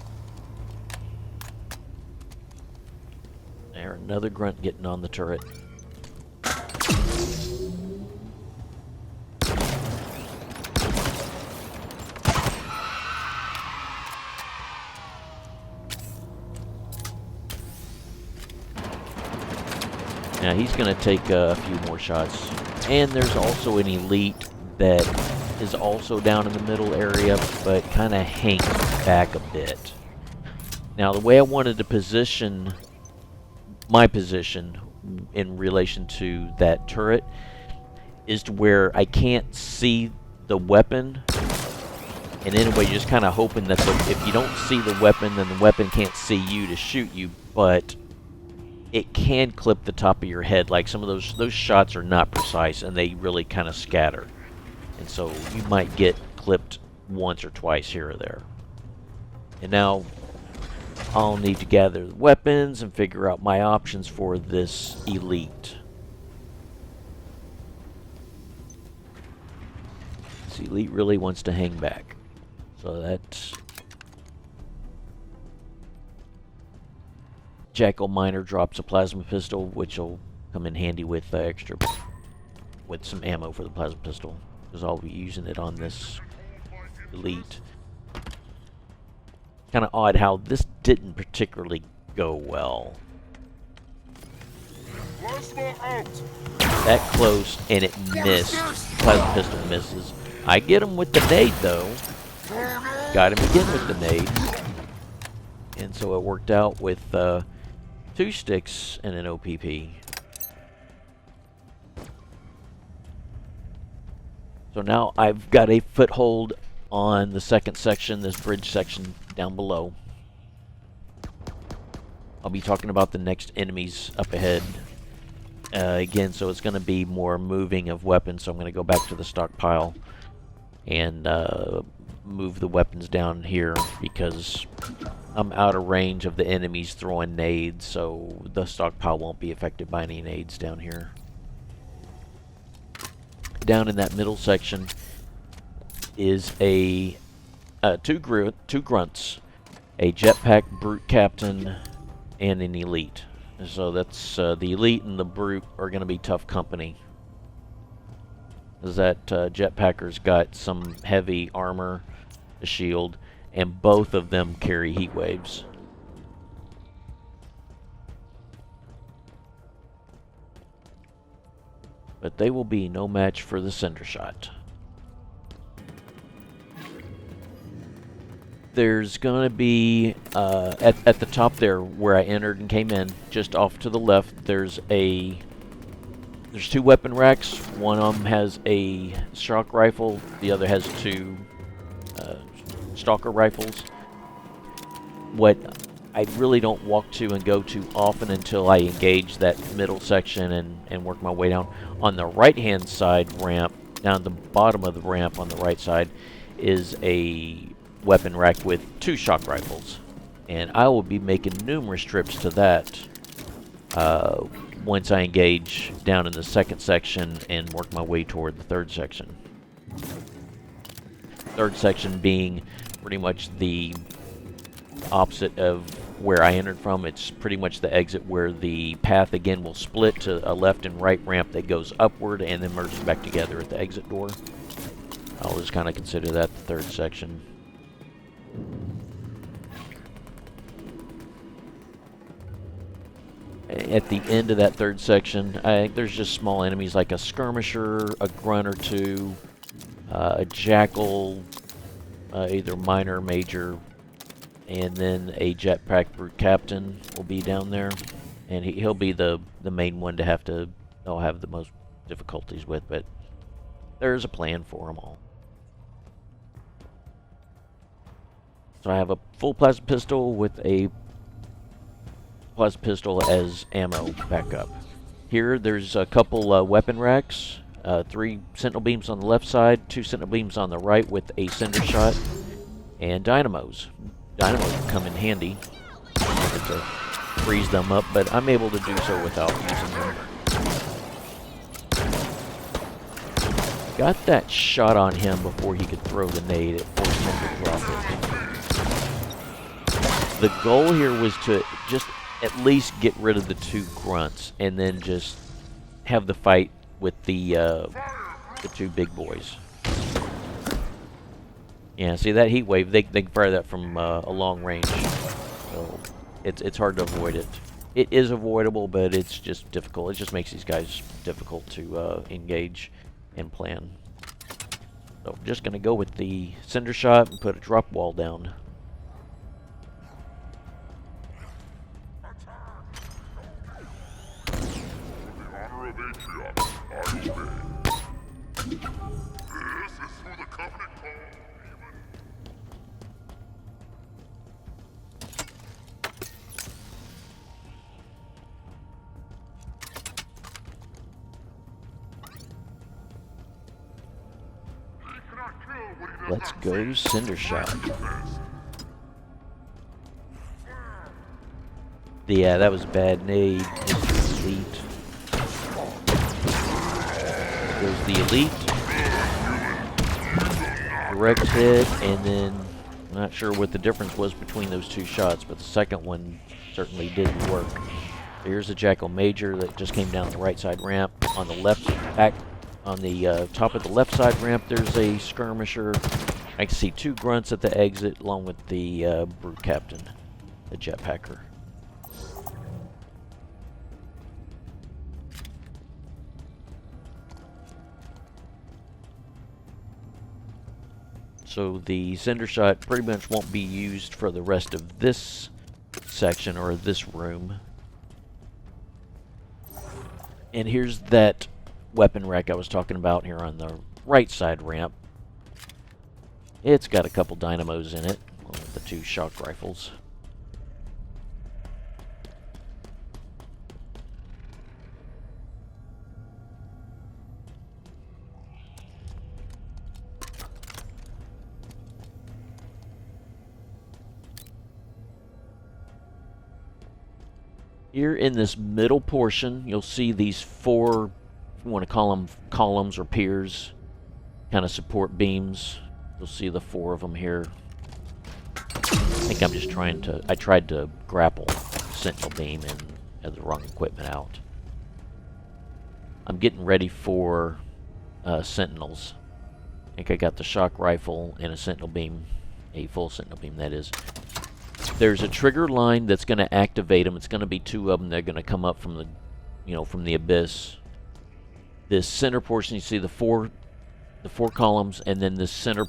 There, another grunt getting on the turret. Now he's going to take a few more shots. And there's also an elite that is also down in the middle area, but kind of hangs back a bit. Now the way I wanted to position my position in relation to that turret is to where I can't see the weapon. And anyway, you're just kind of hoping that if you don't see the weapon, then the weapon can't see you to shoot you, but it can clip the top of your head. Like some of those shots are not precise and they really kind of scatter. And so you might get clipped once or twice here or there. And now I'll need to gather the weapons and figure out my options for this elite. This elite really wants to hang back. So that's Jackal Miner drops a plasma pistol, which will come in handy with with some ammo for the plasma pistol, because I'll be using it on this elite. Kind of odd how this didn't particularly go well. That close, and it missed. The plasma pistol misses. I get him with the nade though. Got him again with the nade. And so it worked out with 2 sticks and an OPP. So now I've got a foothold on the second section, this bridge section down below. I'll be talking about the next enemies up ahead. Again, so it's going to be more moving of weapons, so I'm going to go back to the stockpile and move the weapons down here because I'm out of range of the enemies throwing nades, so the stockpile won't be affected by any nades down here. Down in that middle section is a two grunts, a jetpack brute captain, and an elite. So that's the elite and the brute are going to be tough company. Because that jetpacker's got some heavy armor, a shield, and both of them carry heat waves. But they will be no match for the cinder shot. There's going to be, at the top there where I entered and came in, just off to the left, there's 2 weapon racks. One of them has a shock rifle, the other has 2 stalker rifles. What I really don't walk to and go to often until I engage that middle section and work my way down. On the right hand side ramp, down the bottom of the ramp on the right side, is a weapon rack with 2 shock rifles. And I will be making numerous trips to that once I engage down in the second section and work my way toward the third section. Third section being pretty much the opposite of where I entered from. It's pretty much the exit where the path again will split to a left and right ramp that goes upward and then merges back together at the exit door. I'll just kind of consider that the third section. At the end of that third section, I think there's just small enemies like a skirmisher, a grunt or 2, a jackal, either minor or major, and then a jetpack brute captain will be down there, and he'll be the main one to I'll have the most difficulties with, but there's a plan for them all. So I have a full plasma pistol with a plasma pistol as ammo backup. Here, there's a couple weapon racks. 3 sentinel beams on the left side, 2 sentinel beams on the right with a cinder shot, and dynamos. Dynamos come in handy to freeze them up, but I'm able to do so without using them. Got that shot on him before he could throw the nade. It forced him to drop it. The goal here was to just at least get rid of the 2 grunts and then just have the fight with the 2 big boys. Yeah, see that heat wave? They can fire that from a long range, so it's hard to avoid it. It is avoidable, but it's just difficult. It just makes these guys difficult to engage and plan. So I'm just gonna go with the cinder shot and put a drop wall down. Let's go cinder shot. Yeah, that was a bad nade. Just elite. Goes the elite. Direct hit, and then I'm not sure what the difference was between those 2 shots, but the second one certainly didn't work. Here's the Jackal Major that just came down the right side ramp. On the left back, on the top of the left side ramp, there's a skirmisher. I can see 2 grunts at the exit, along with the brute captain, the jetpacker. So the cinder shot pretty much won't be used for the rest of this section or this room. And here's that weapon rack I was talking about here on the right side ramp. It's got a couple dynamos in it, along with the 2 shock rifles. Here in this middle portion, you'll see these 4, if you want to call them columns or piers, kind of support beams. You'll see the 4 of them here. I think I'm just I tried to grapple sentinel beam and had the wrong equipment out. I'm getting ready for sentinels. I think I got the shock rifle and a sentinel beam, a full sentinel beam that is. There's a trigger line that's going to activate them. It's going to be 2 of them. They're going to come up from the, from the abyss. This center portion, you see the 4 columns, and then this center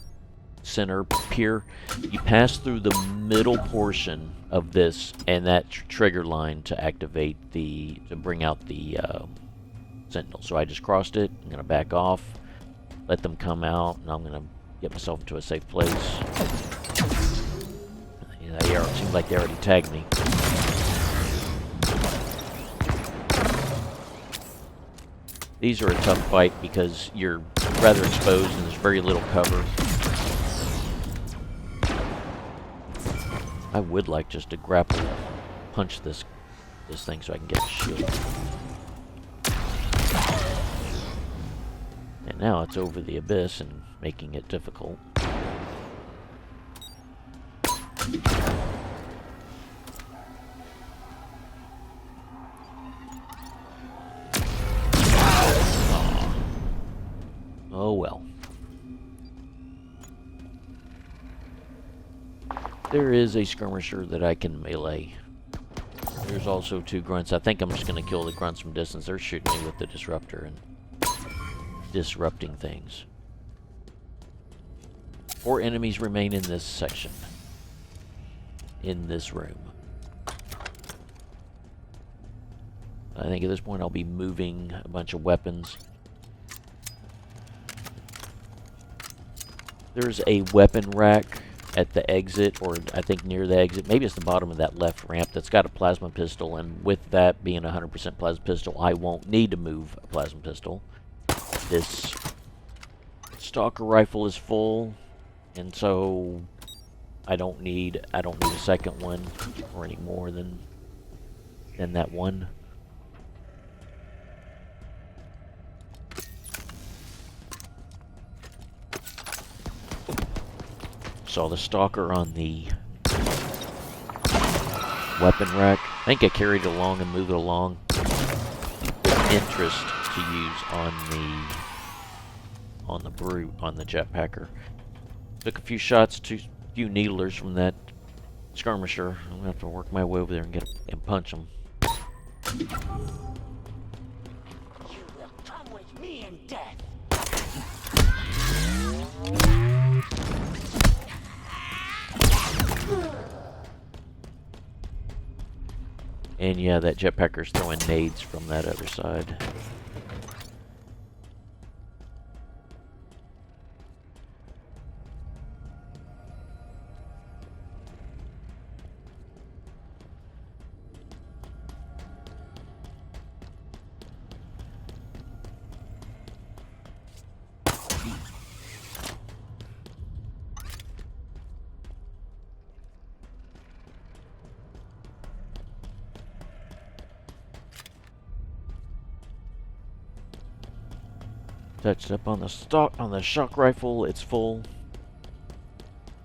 pier. You pass through the middle portion of this, and that trigger line to activate to bring out the sentinel. So I just crossed it. I'm going to back off, let them come out, and I'm going to get myself into a safe place. It seems like they already tagged me. These are a tough fight because you're rather exposed and there's very little cover. I would like just to grapple, punch this thing so I can get a shield. And now it's over the abyss and making it difficult. Oh well. There is a skirmisher that I can melee. There's also 2 grunts. I think I'm just going to kill the grunts from distance. They're shooting me with the disruptor and disrupting things. 4 enemies remain in this section. In this room. I think at this point I'll be moving a bunch of weapons. There's a weapon rack at the exit, or I think near the exit. Maybe it's the bottom of that left ramp that's got a plasma pistol, and with that being 100% plasma pistol, I won't need to move a plasma pistol. This stalker rifle is full, and so I don't need a second one or any more than that one. Saw the stalker on the weapon rack. I think I carried it along and moved it along with interest to use on the jetpacker. Took a few shots, a few needlers from that skirmisher. I'm gonna have to work my way over there and punch him. You will come with me in death. And yeah, that jetpacker's throwing nades from that other side. Touched up on the shock rifle. It's full.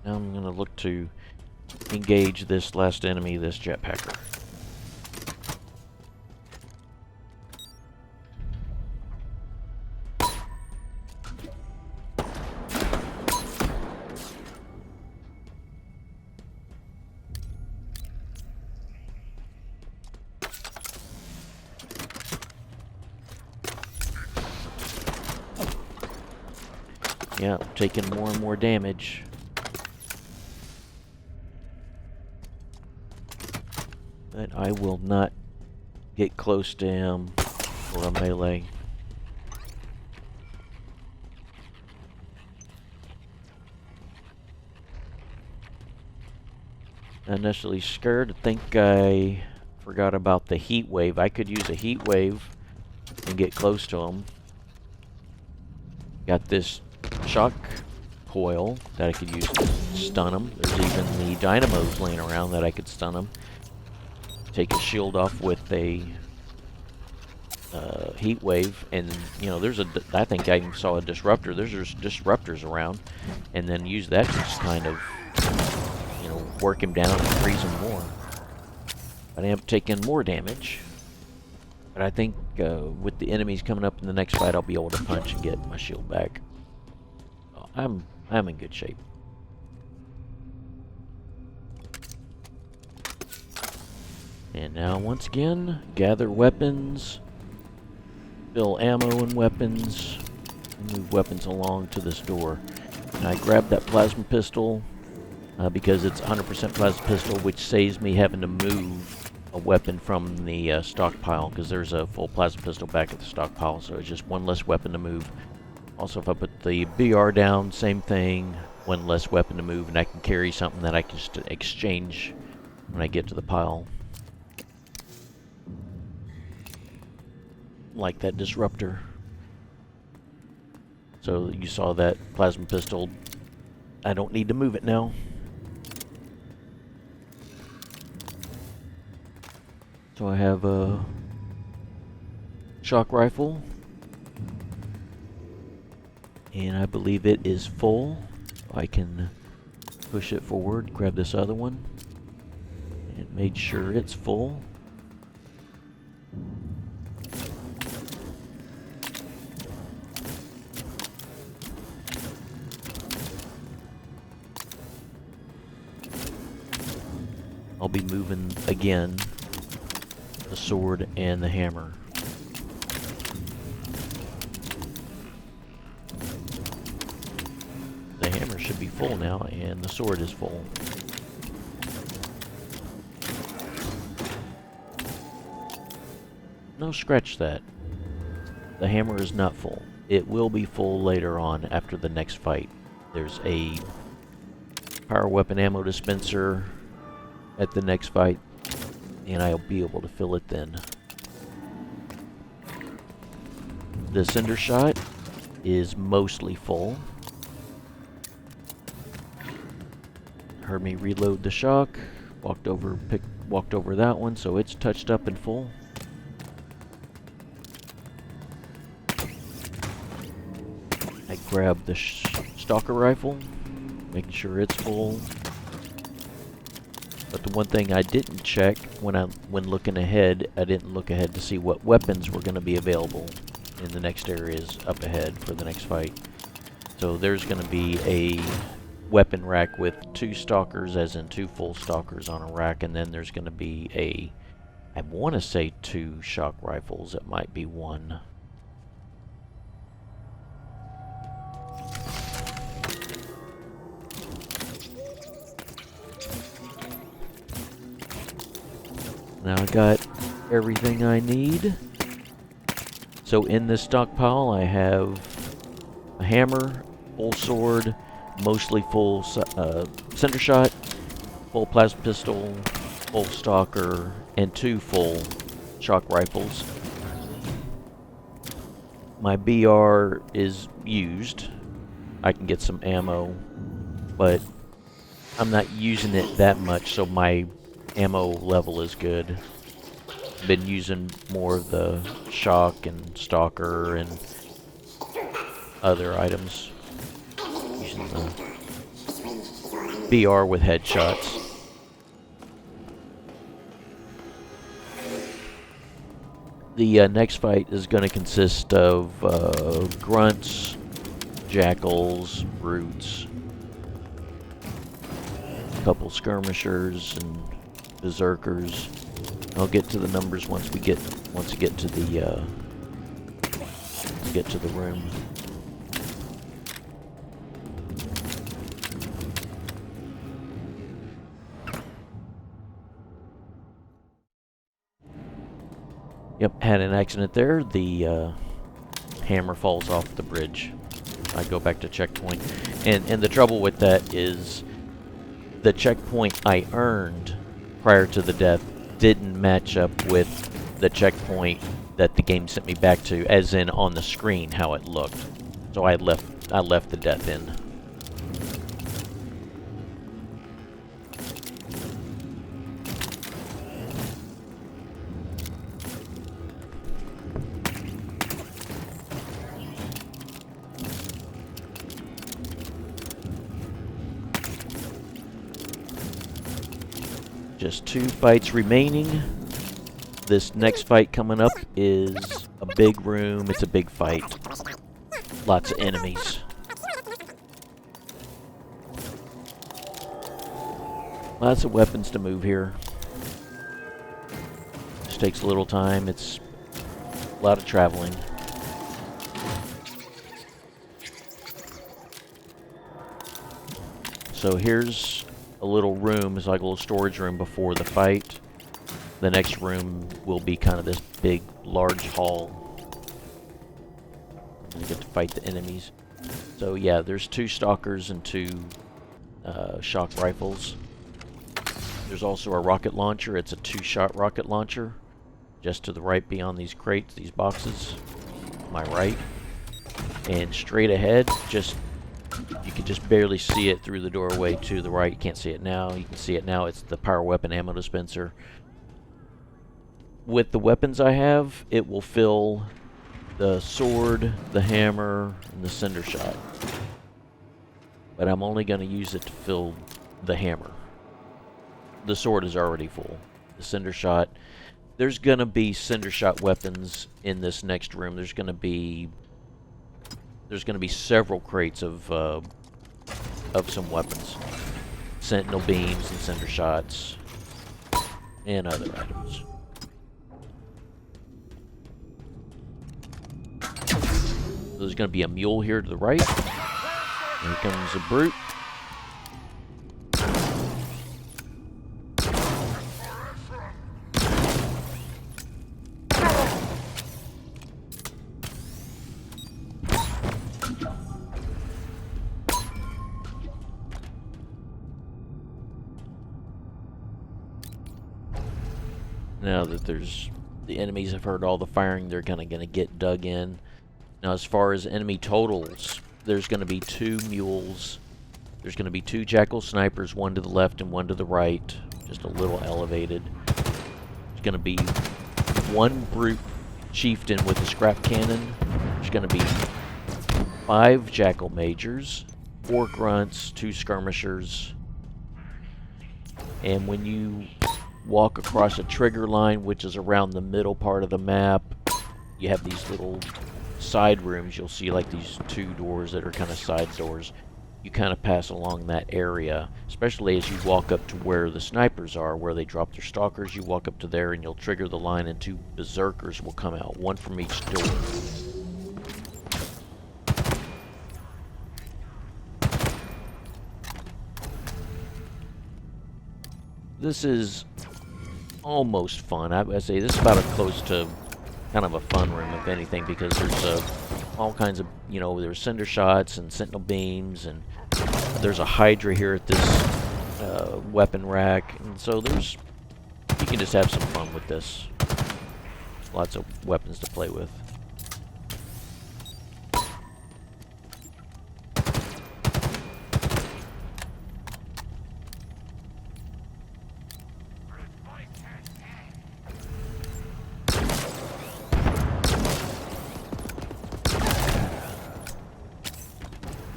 Now I'm gonna look to engage this last enemy, this jetpacker. Yeah, taking more and more damage. But I will not get close to him for a melee. Not necessarily scared. I think I forgot about the heat wave. I could use a heat wave and get close to him. Got this shock coil that I could use to stun him. There's even the dynamos laying around that I could stun him. Take his shield off with a heat wave, and you know, I think I even saw a disruptor. There's disruptors around, and then use that to just kind of, you know, work him down and freeze him more. But I am taking more damage. But I think with the enemies coming up in the next fight, I'll be able to punch and get my shield back. I'm in good shape. And now once again, gather weapons, fill ammo and weapons, and move weapons along to this door. And I grabbed that plasma pistol because it's 100% plasma pistol, which saves me having to move a weapon from the stockpile, because there's a full plasma pistol back at the stockpile, so it's just one less weapon to move. Also, if I put the BR down, same thing, one less weapon to move, and I can carry something that I can just exchange when I get to the pile. Like that disruptor. So you saw that plasma pistol. I don't need to move it now. So I have a shock rifle. And I believe it is full. I can push it forward, grab this other one, and make sure it's full. I'll be moving again the sword and the hammer. The hammer should be full now, and the sword is full. No, scratch that. The hammer is not full. It will be full later on after the next fight. There's a power weapon ammo dispenser at the next fight, and I'll be able to fill it then. The cinder shot is mostly full. Heard me reload the shock. Walked over that one, so it's touched up and full. I grabbed the stalker rifle, making sure it's full. But the one thing I didn't check when looking ahead, I didn't look ahead to see what weapons were going to be available in the next areas up ahead for the next fight. So there's going to be a weapon rack with 2 stalkers, as in 2 full stalkers on a rack, and then there's going to be I want to say 2 shock rifles. It might be 1. Now I got everything I need. So in this stockpile I have a hammer, full sword, mostly full cinder shot, full plasma pistol, full stalker, and 2 full shock rifles. My BR is used. I can get some ammo, but I'm not using it that much, so my ammo level is good. Been using more of the shock and stalker and other items. Using the BR with headshots. The next fight is going to consist of grunts, jackals, brutes, a couple skirmishers, and berserkers. I'll get to the numbers once we get to the room. Yep, had an accident there. The hammer falls off the bridge. I go back to checkpoint, and the trouble with that is the checkpoint I earned prior to the death didn't match up with the checkpoint that the game sent me back to, as in on the screen how it looked. So I left the death in. Just 2 fights remaining. This next fight coming up is a big room. It's a big fight. Lots of enemies. Lots of weapons to move here. Just takes a little time. It's a lot of traveling. So here's a little room. It's like a little storage room before the fight. The next room will be kind of this big, large hall. And you get to fight the enemies. So yeah, there's 2 stalkers and 2 shock rifles. There's also a rocket launcher. It's a 2-shot rocket launcher. Just to the right beyond these crates, these boxes. To my right. And straight ahead, you can just barely see it through the doorway to the right. You can't see it now. You can see it now. It's the power weapon ammo dispenser. With the weapons I have, it will fill the sword, the hammer, and the cinder shot. But I'm only going to use it to fill the hammer. The sword is already full. The cinder shot, there's going to be cinder shot weapons in this next room. There's going to be several crates of some weapons. Sentinel beams and cinder shots and other items. So there's going to be a mule here to the right. Here comes a brute. Now that the enemies have heard all the firing, they're kind of going to get dug in. Now, as far as enemy totals, there's going to be 2 mules. There's going to be 2 jackal snipers, one to the left and one to the right, just a little elevated. There's going to be 1 brute chieftain with a scrap cannon. There's going to be 5 jackal majors, 4 grunts, 2 skirmishers. And when you walk across a trigger line, which is around the middle part of the map, you have these little side rooms. You'll see like these 2 doors that are kind of side doors. You kind of pass along that area, especially as you walk up to where the snipers are, where they drop their stalkers. You walk up to there and you'll trigger the line and 2 berserkers will come out, 1 from each door. This is almost fun. I would say this is about as close to kind of a fun room, if anything, because there's all kinds of, there's cinder shots and sentinel beams, and there's a hydra here at this weapon rack, and so you can just have some fun with this. Lots of weapons to play with.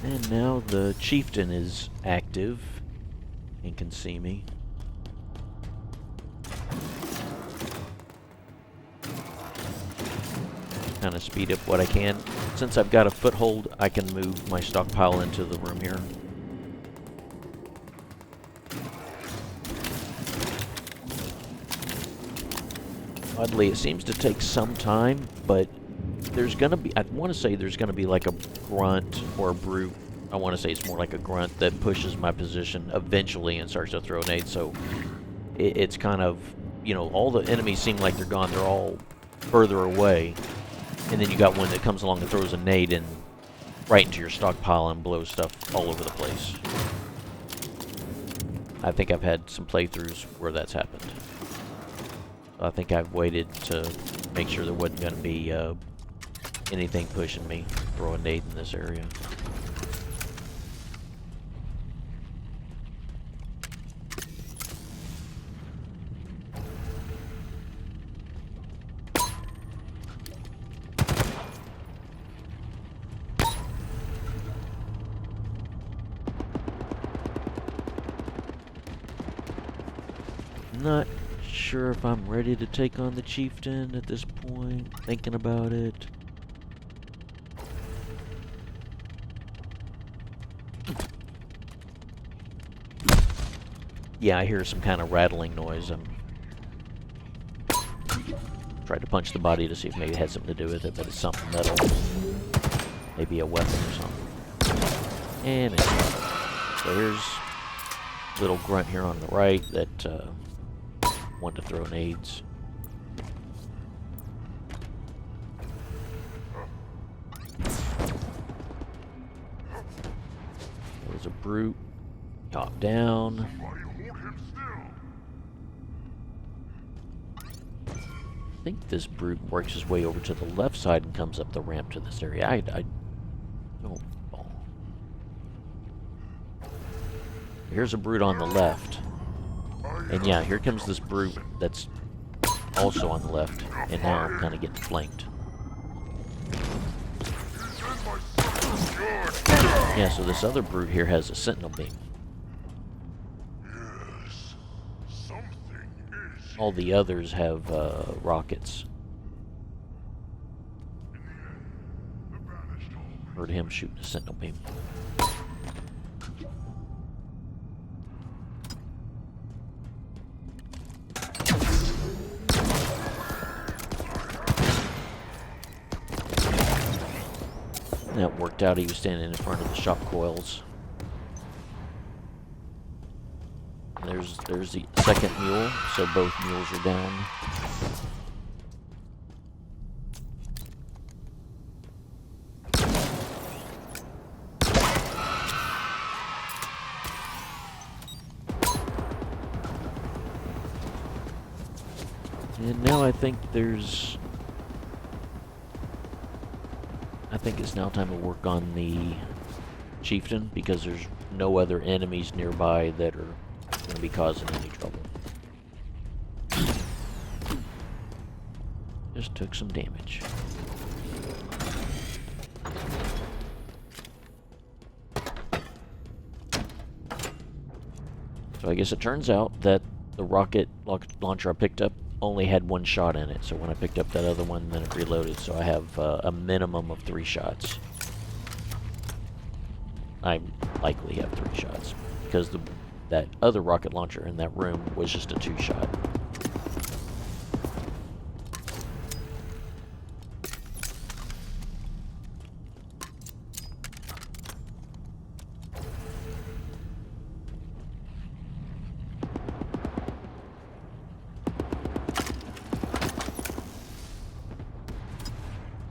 And now the chieftain is active and can see me. Kind of speed up what I can. Since I've got a foothold, I can move my stockpile into the room here. Oddly, it seems to take some time, but there's gonna be, I want to say there's gonna be like a grunt or a brute. I want to say it's more like a grunt that pushes my position eventually and starts to throw nades. So it's kind of, all the enemies seem like they're gone. They're all further away. And then you got one that comes along and throws a nade in right into your stockpile and blows stuff all over the place. I think I've had some playthroughs where that's happened. I think I've waited to make sure there wasn't going to be anything pushing me. Throw a nade in this area. Not sure if I'm ready to take on the chieftain at this point. Thinking about it. Yeah, I hear some kind of rattling noise. Tried to punch the body to see if maybe it had something to do with it, but it's something metal. Maybe a weapon or something. And it's not. So here's a little grunt here on the right that wanted to throw nades. There's a brute. Top down. I think this brute works his way over to the left side and comes up the ramp to this area. I don't know. Here's a brute on the left. And yeah, here comes this brute that's also on the left. And now I'm kind of getting flanked. Yeah, so this other brute here has a sentinel beam. All the others have rockets. Heard him shooting a sentinel beam. That worked out. He was standing in front of the shop coils. There's the second mule, so both mules are down. And now I think it's now time to work on the chieftain, because there's no other enemies nearby that are going to be causing any trouble. Just took some damage. So I guess it turns out that the rocket launcher I picked up only had 1 shot in it. So when I picked up that other one, then it reloaded. So I have a minimum of 3 shots. I likely have 3 shots because that other rocket launcher in that room was just a 2-shot.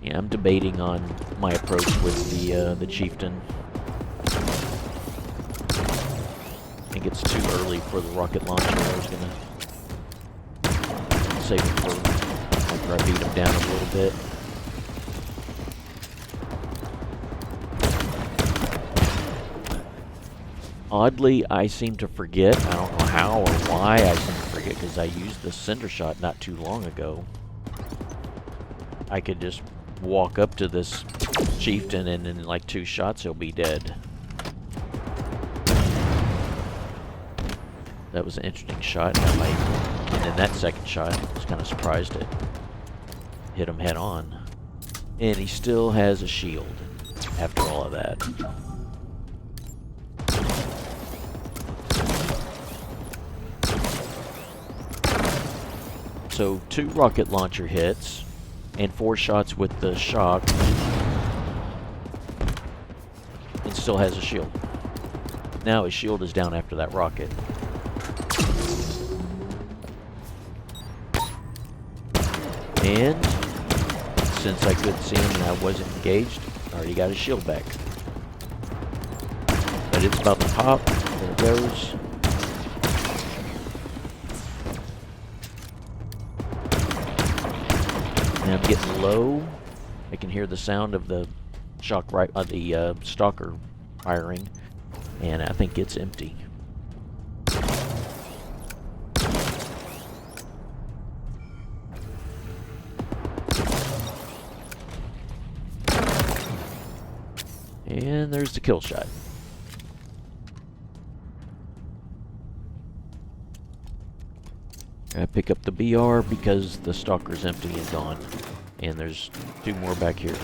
Yeah, I'm debating on my approach with the chieftain. I think it's too early for the rocket launcher. I was gonna save it for after I beat him down a little bit. Oddly, I seem to forget. I don't know how or why I seem to forget, because I used the cinder shot not too long ago. I could just walk up to this chieftain and in like 2 shots he'll be dead. That was an interesting shot. And then that second shot, I was kind of surprised it hit him head on. And he still has a shield after all of that. So 2 rocket launcher hits and 4 shots with the shock, and still has a shield. Now his shield is down after that rocket. And since I couldn't see him and I wasn't engaged, I already got his shield back. But it's about to pop. There it goes. And I'm getting low. I can hear the sound of the the stalker firing, and I think it's empty. And there's the kill shot. I pick up the BR because the stalker's empty and gone. And there's 2 more back here.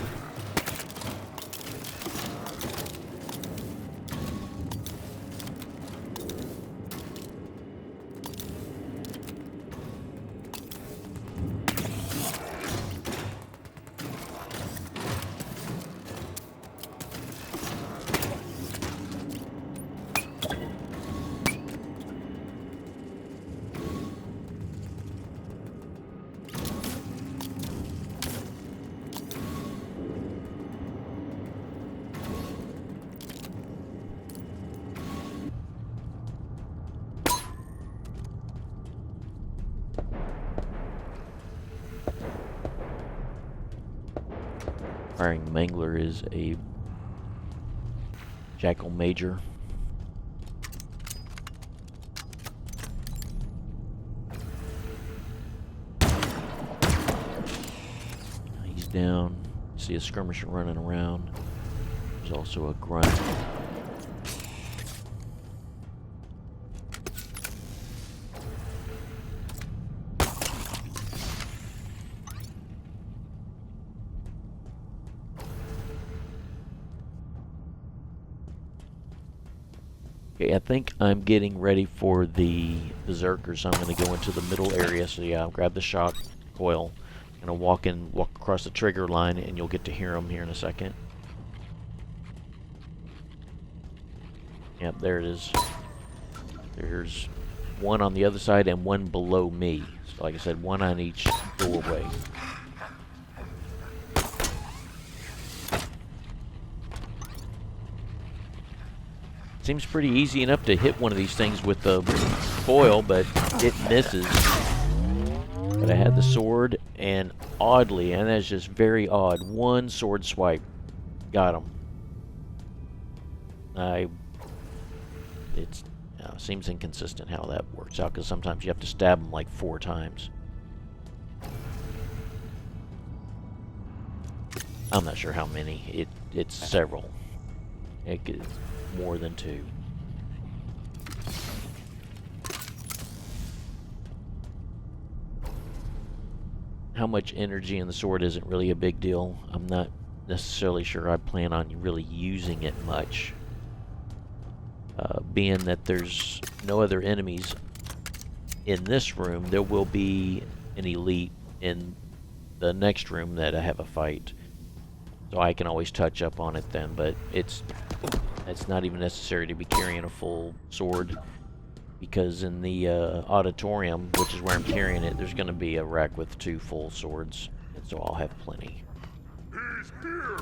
Firing Mangler is a Jackal Major. He's down. See a skirmisher running around. There's also a grunt. Okay, I think I'm getting ready for the berserkers. So I'm going to go into the middle area. So yeah, I'll grab the shock coil. I'm going to walk across the trigger line, and you'll get to hear them here in a second. Yep, there it is. There's one on the other side and one below me. So like I said, one on each doorway. Seems pretty easy enough to hit one of these things with the foil, but it misses. But I had the sword, and oddly, and that's just very odd, one sword swipe got him. It seems inconsistent how that works out, because sometimes you have to stab him like 4 times. I'm not sure how many. It's several. It's more than 2. How much energy in the sword isn't really a big deal. I'm not necessarily sure I plan on really using it much. Being that there's no other enemies in this room, there will be an elite in the next room that I have a fight. So I can always touch up on it then, but it's not even necessary to be carrying a full sword, because in the auditorium, which is where I'm carrying it, there's going to be a rack with 2 full swords, and so I'll have plenty. He's here.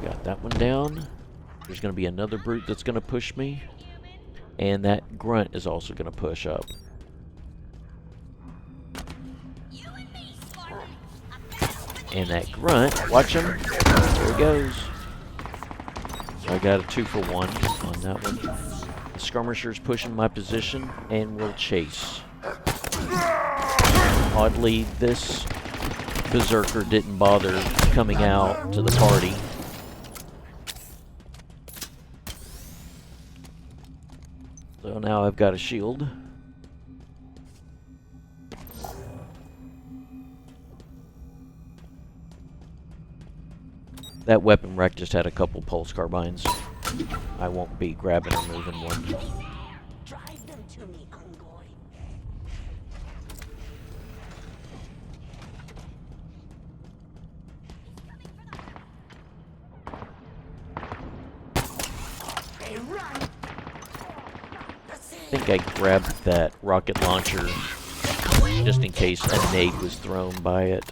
Got that one down. There's going to be another brute that's going to push me, and that grunt is also going to push up. And that grunt, watch him. There he goes. So I got a 2 for 1 on that one. The skirmisher's pushing my position and will chase. Oddly, this berserker didn't bother coming out to the party. So now I've got a shield. That weapon rack just had a couple pulse carbines. I won't be grabbing or moving one. Drive them to me, Ungoy. Hey, run! I think I grabbed that rocket launcher just in case a nade was thrown by it.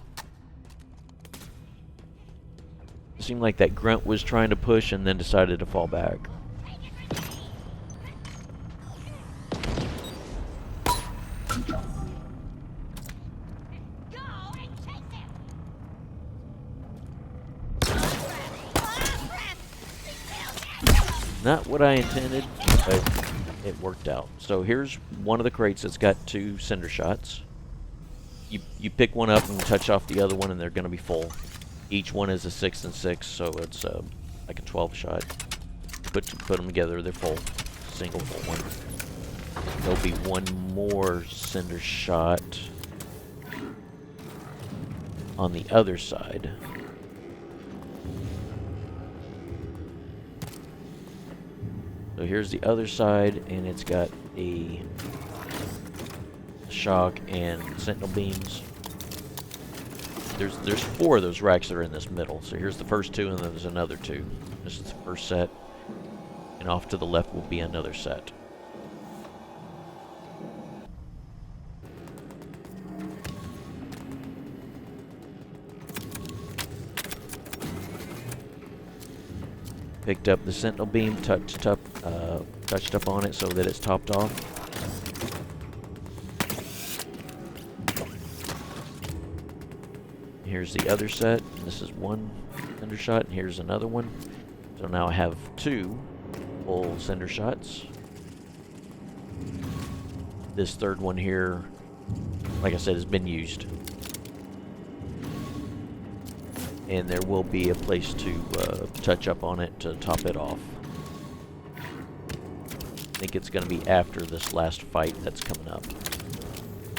It seemed like that grunt was trying to push and then decided to fall back. Not what I intended, but it worked out. So here's one of the crates that's got 2 cinder shots. You pick one up and touch off the other one, and they're going to be full. Each one is a 6 and 6, so it's like a 12 shot. Put them together, they're full. Single full one. There'll be one more cinder shot on the other side. So here's the other side, and it's got a shock and sentinel beams. There's 4 of those racks that are in this middle. So here's the first 2, and then there's another 2. This is the first set, and off to the left will be another set. Picked up the sentinel beam, touched up on it so that it's topped off. Here's the other set. This is one cinder shot, and here's another one. So now I have 2 full cinder shots. This third one here, like I said, has been used. And there will be a place to touch up on it to top it off. I think it's going to be after this last fight that's coming up.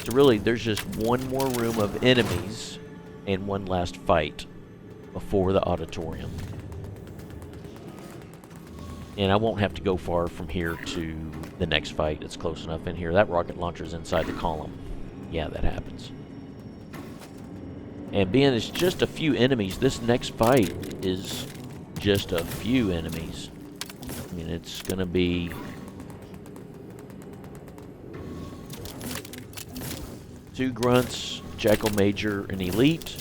So really, there's just one more room of enemies and one last fight before the auditorium. And I won't have to go far from here to the next fight. It's close enough in here. That rocket launcher's inside the column. Yeah, that happens. And being it's just a few enemies, this next fight is just a few enemies. I mean, it's going to be 2 grunts, Jackal Major, and Elite.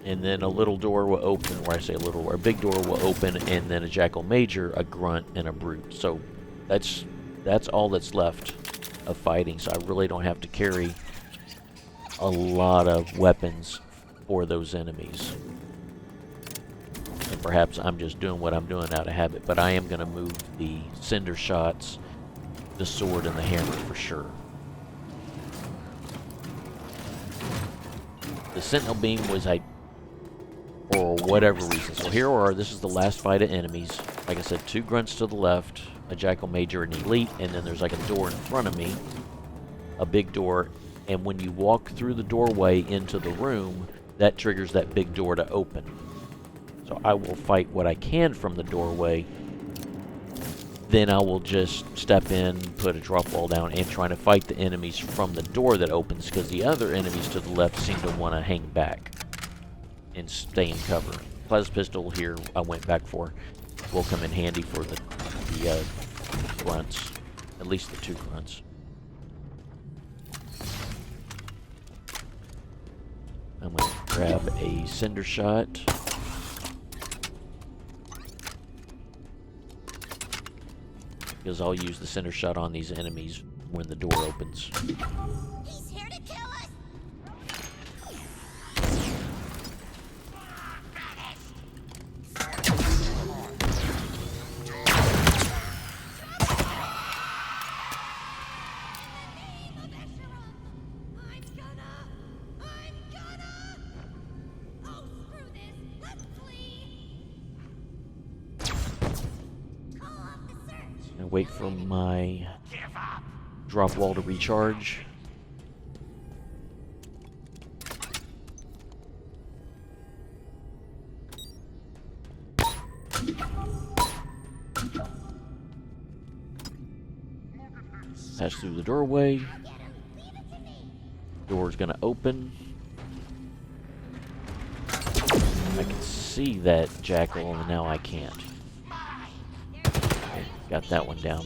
And then a little door will open, or I say a little door, a big door will open, and then a Jackal Major, a grunt, and a brute. So that's all that's left of fighting, so I really don't have to carry a lot of weapons for those enemies. And perhaps I'm just doing what I'm doing out of habit, but I am going to move the cinder shots, the sword, and the hammer for sure. The sentinel beam was, for whatever reason. So here we are. This is the last fight of enemies. Like I said, 2 grunts to the left, a jackal major, and elite, and then there's like a door in front of me, a big door. And when you walk through the doorway into the room, that triggers that big door to open. So I will fight what I can from the doorway. Then I will just step in, put a drop wall down, and try to fight the enemies from the door that opens, because the other enemies to the left seem to want to hang back and stay in cover. Plasma pistol here I went back for will come in handy for the grunts, at least the 2 grunts. I'm going to grab a cinder shot. Because I'll use the cinder shot on these enemies when the door opens. He's here to kill us. Wait for my drop wall to recharge. Pass through the doorway. Door's gonna open. I can see that jackal, and now I can't. Got that one down.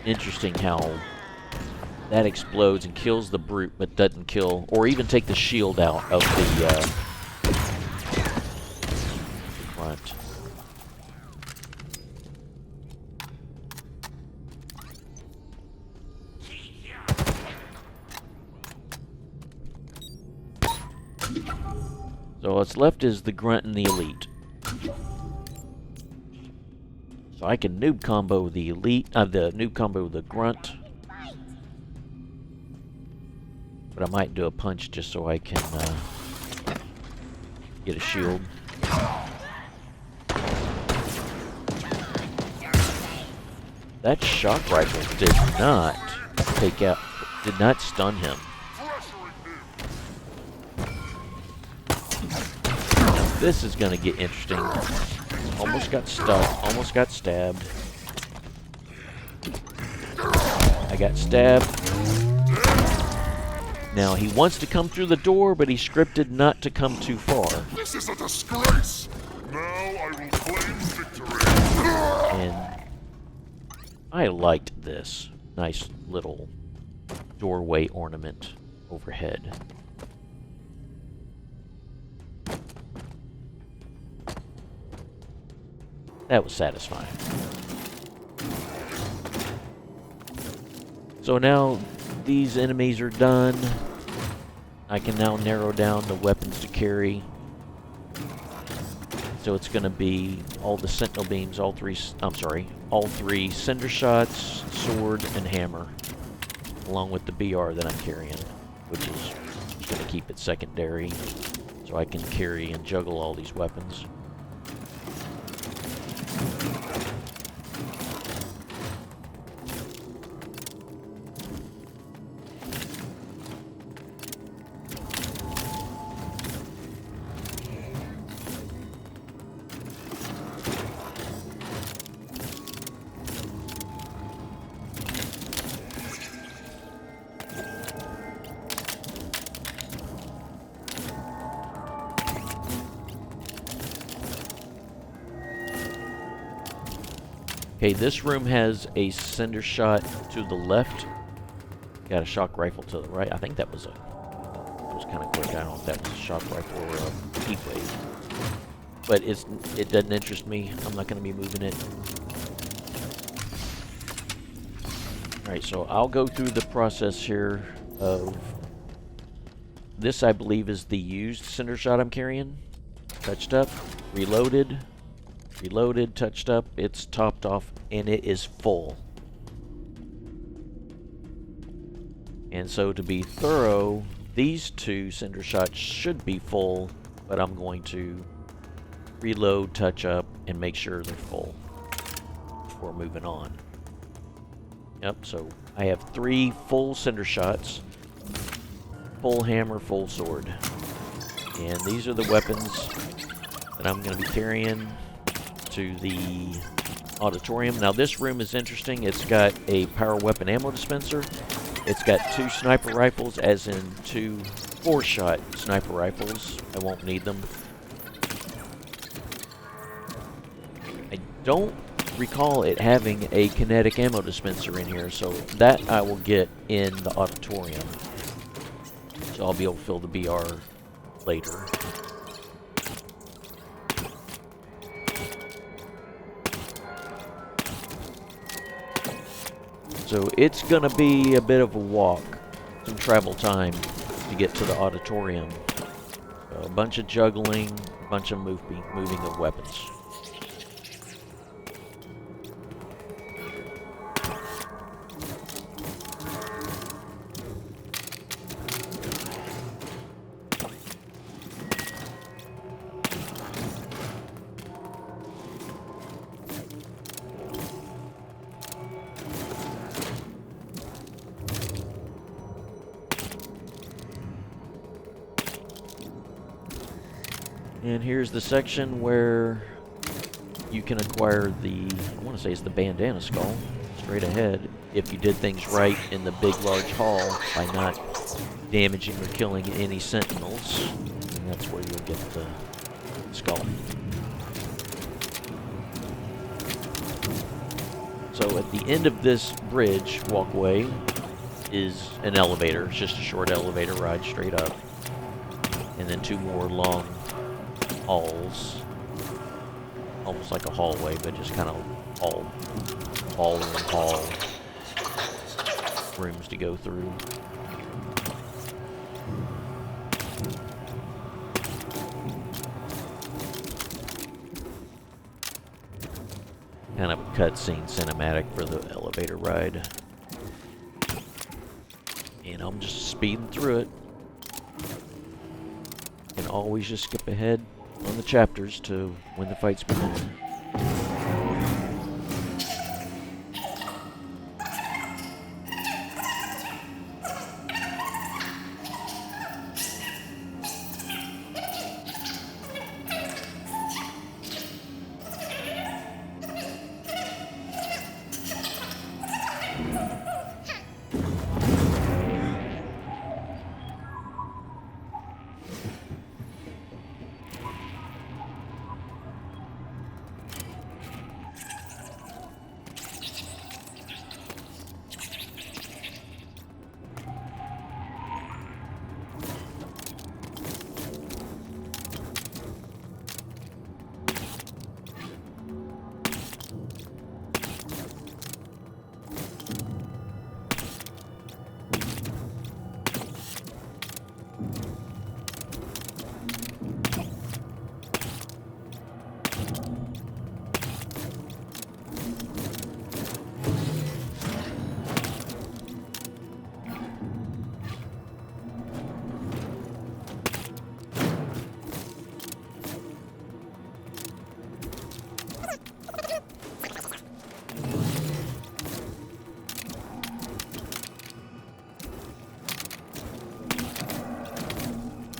Interesting how that explodes and kills the brute, but doesn't kill or even take the shield out of the grunt. So what's left is the grunt and the elite. So I can noob combo the elite, the noob combo the grunt. But I might do a punch just so I can get a shield. That shock rifle did not did not stun him. Now this is gonna get interesting. Almost got stuck, almost got stabbed. I got stabbed. Now he wants to come through the door, but he's scripted not to come too far. This is a disgrace. Now I will claim victory. And I liked this nice little doorway ornament overhead. That was satisfying. So now these enemies are done. I can now narrow down the weapons to carry. So it's going to be all the sentinel beams, all three cinder shots, sword, and hammer, along with the BR that I'm carrying, which is going to keep it secondary, so I can carry and juggle all these weapons. Okay, this room has a cinder shot to the left. Got a shock rifle to the right. I think that was kind of quick. I don't know if that was a shock rifle or a heat wave. But it doesn't interest me. I'm not going to be moving it. Alright, so I'll go through the process here of... This, I believe, is the used cinder shot I'm carrying. Touched up, reloaded, reloaded, touched up, it's topped off, and it is full. And so to be thorough, these two cinder shots should be full, but I'm going to reload, touch up, and make sure they're full before moving on. Yep, so I have 3 full cinder shots, full hammer, full sword. And these are the weapons that I'm going to be carrying to the auditorium. Now this room is interesting. It's got a power weapon ammo dispenser. It's got 2 sniper rifles, as in 2 4-shot sniper rifles. I won't need them. I don't recall it having a kinetic ammo dispenser in here, so that I will get in the auditorium. So I'll be able to fill the BR later. So it's gonna be a bit of a walk, some travel time to get to the auditorium. So a bunch of juggling, a bunch of moving of weapons. And here's the section where you can acquire the, I want to say it's the bandana skull, straight ahead, if you did things right in the big large hall by not damaging or killing any sentinels. And that's where you'll get the skull. So at the end of this bridge walkway is an elevator. It's just a short elevator ride straight up. And then 2 more long halls, almost like a hallway, but just kind of all hall rooms to go through. Kind of a cutscene cinematic for the elevator ride, and I'm just speeding through it. And always just skip ahead on the chapters to when the fights begin.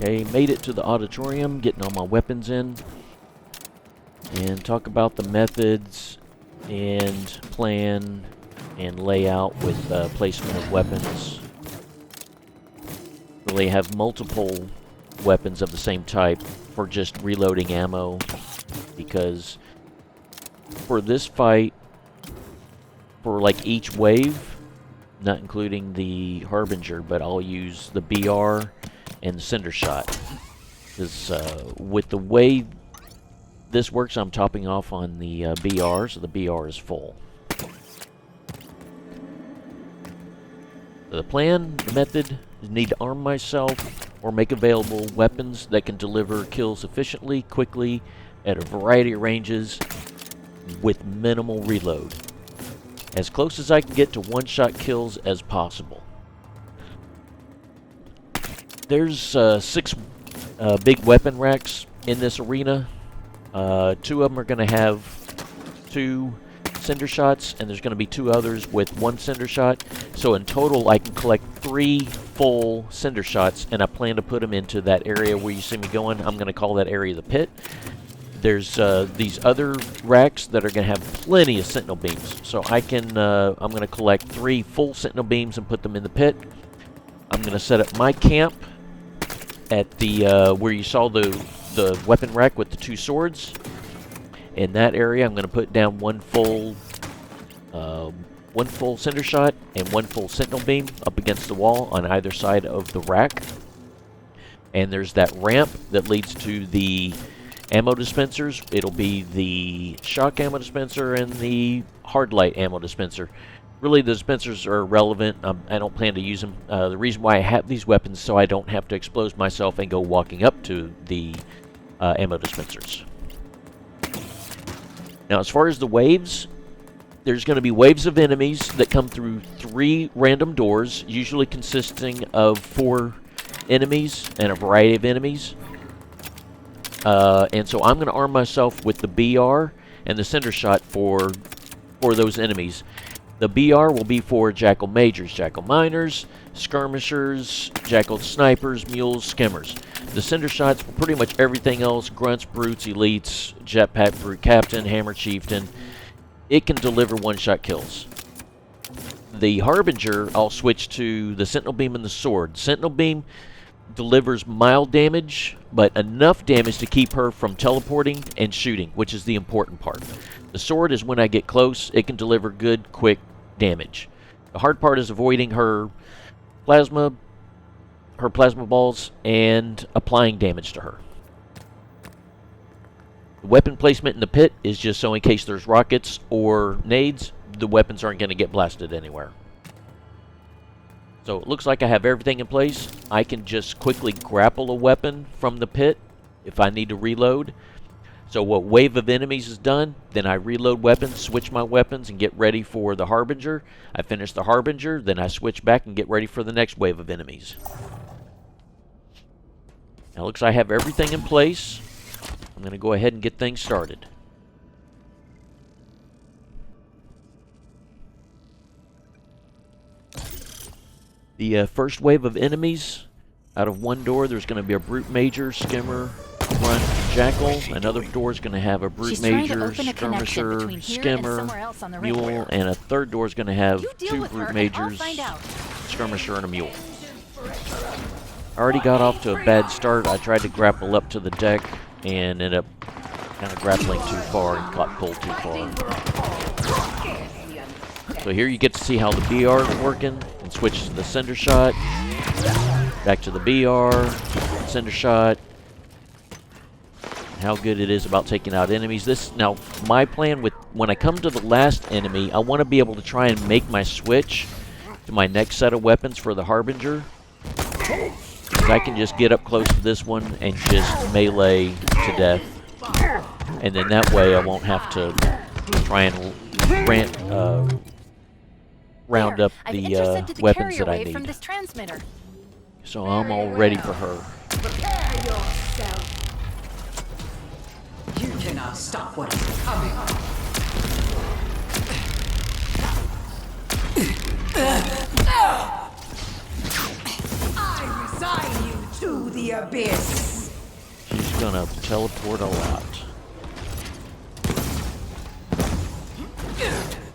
Okay, made it to the auditorium, getting all my weapons in, and talk about the methods and plan and layout with placement of weapons. Really have multiple weapons of the same type for just reloading ammo, because for this fight, for like each wave, not including the Harbinger, but I'll use the BR and the Cinder Shot. Because with the way this works, I'm topping off on the BR, so the BR is full. The plan, the method, is need to arm myself or make available weapons that can deliver kills efficiently, quickly, at a variety of ranges with minimal reload. As close as I can get to one-shot kills as possible. There's 6 big weapon racks in this arena. 2 of them are going to have 2 cinder shots, and there's going to be 2 others with 1 cinder shot. So in total, I can collect 3 full cinder shots, and I plan to put them into that area where you see me going. I'm going to call that area the pit. There's these other racks that are going to have plenty of sentinel beams. So I can, I'm going to collect 3 full sentinel beams and put them in the pit. I'm going to set up my camp at the where you saw the weapon rack with the 2 swords. In that area, I'm going to put down 1 full cinder shot and 1 full sentinel beam up against the wall on either side of the rack. And there's that ramp that leads to the ammo dispensers. It'll be the shock ammo dispenser and the hard light ammo dispenser. Really, the dispensers are irrelevant. I don't plan to use them. The reason why I have these weapons is so I don't have to expose myself and go walking up to the ammo dispensers. Now, as far as the waves, there's going to be waves of enemies that come through 3 random doors, usually consisting of 4 enemies and a variety of enemies. And so I'm going to arm myself with the BR and the cinder shot for those enemies. The BR will be for Jackal Majors, Jackal Miners, Skirmishers, Jackal Snipers, Mules, Skimmers. The cinder shots for pretty much everything else, Grunts, Brutes, Elites, Jetpack Brute Captain, Hammer Chieftain. It can deliver one-shot kills. The Harbinger, I'll switch to the Sentinel Beam and the Sword. Sentinel Beam delivers mild damage, but enough damage to keep her from teleporting and shooting, which is the important part. The Sword is when I get close, it can deliver good, quick damage. The hard part is avoiding her plasma balls and applying damage to her. The weapon placement in the pit is just so in case there's rockets or nades, the weapons aren't going to get blasted anywhere. So it looks like I have everything in place. I can just quickly grapple a weapon from the pit if I need to reload. So what wave of enemies is done, then I reload weapons, switch my weapons, and get ready for the Harbinger. I finish the Harbinger, then I switch back and get ready for the next wave of enemies. Now it looks like I have everything in place. I'm going to go ahead and get things started. The first wave of enemies, out of 1 door, there's going to be a Brute Major, Skimmer, Grunt, Jackal. Another door is going to have a Brute Major, Skirmisher, Skimmer, Mule, and a third door is going to have 2 Brute Majors, Skirmisher, and a Mule. I already got off to a bad start. I tried to grapple up to the deck and ended up kind of grappling too far and got pulled too far. So here you get to see how the BR is working, and switch to the cinder shot, back to the BR, cinder shot, how good it is about taking out enemies. Now, my plan with when I come to the last enemy, I want to be able to try and make my switch to my next set of weapons for the Harbinger. I can just get up close to this one and just melee to death. And then that way I won't have to try and round up the weapons that I need. So I'm all ready for her. Prepare yourself. You cannot stop what is coming. I resign you to the abyss. She's gonna teleport a lot.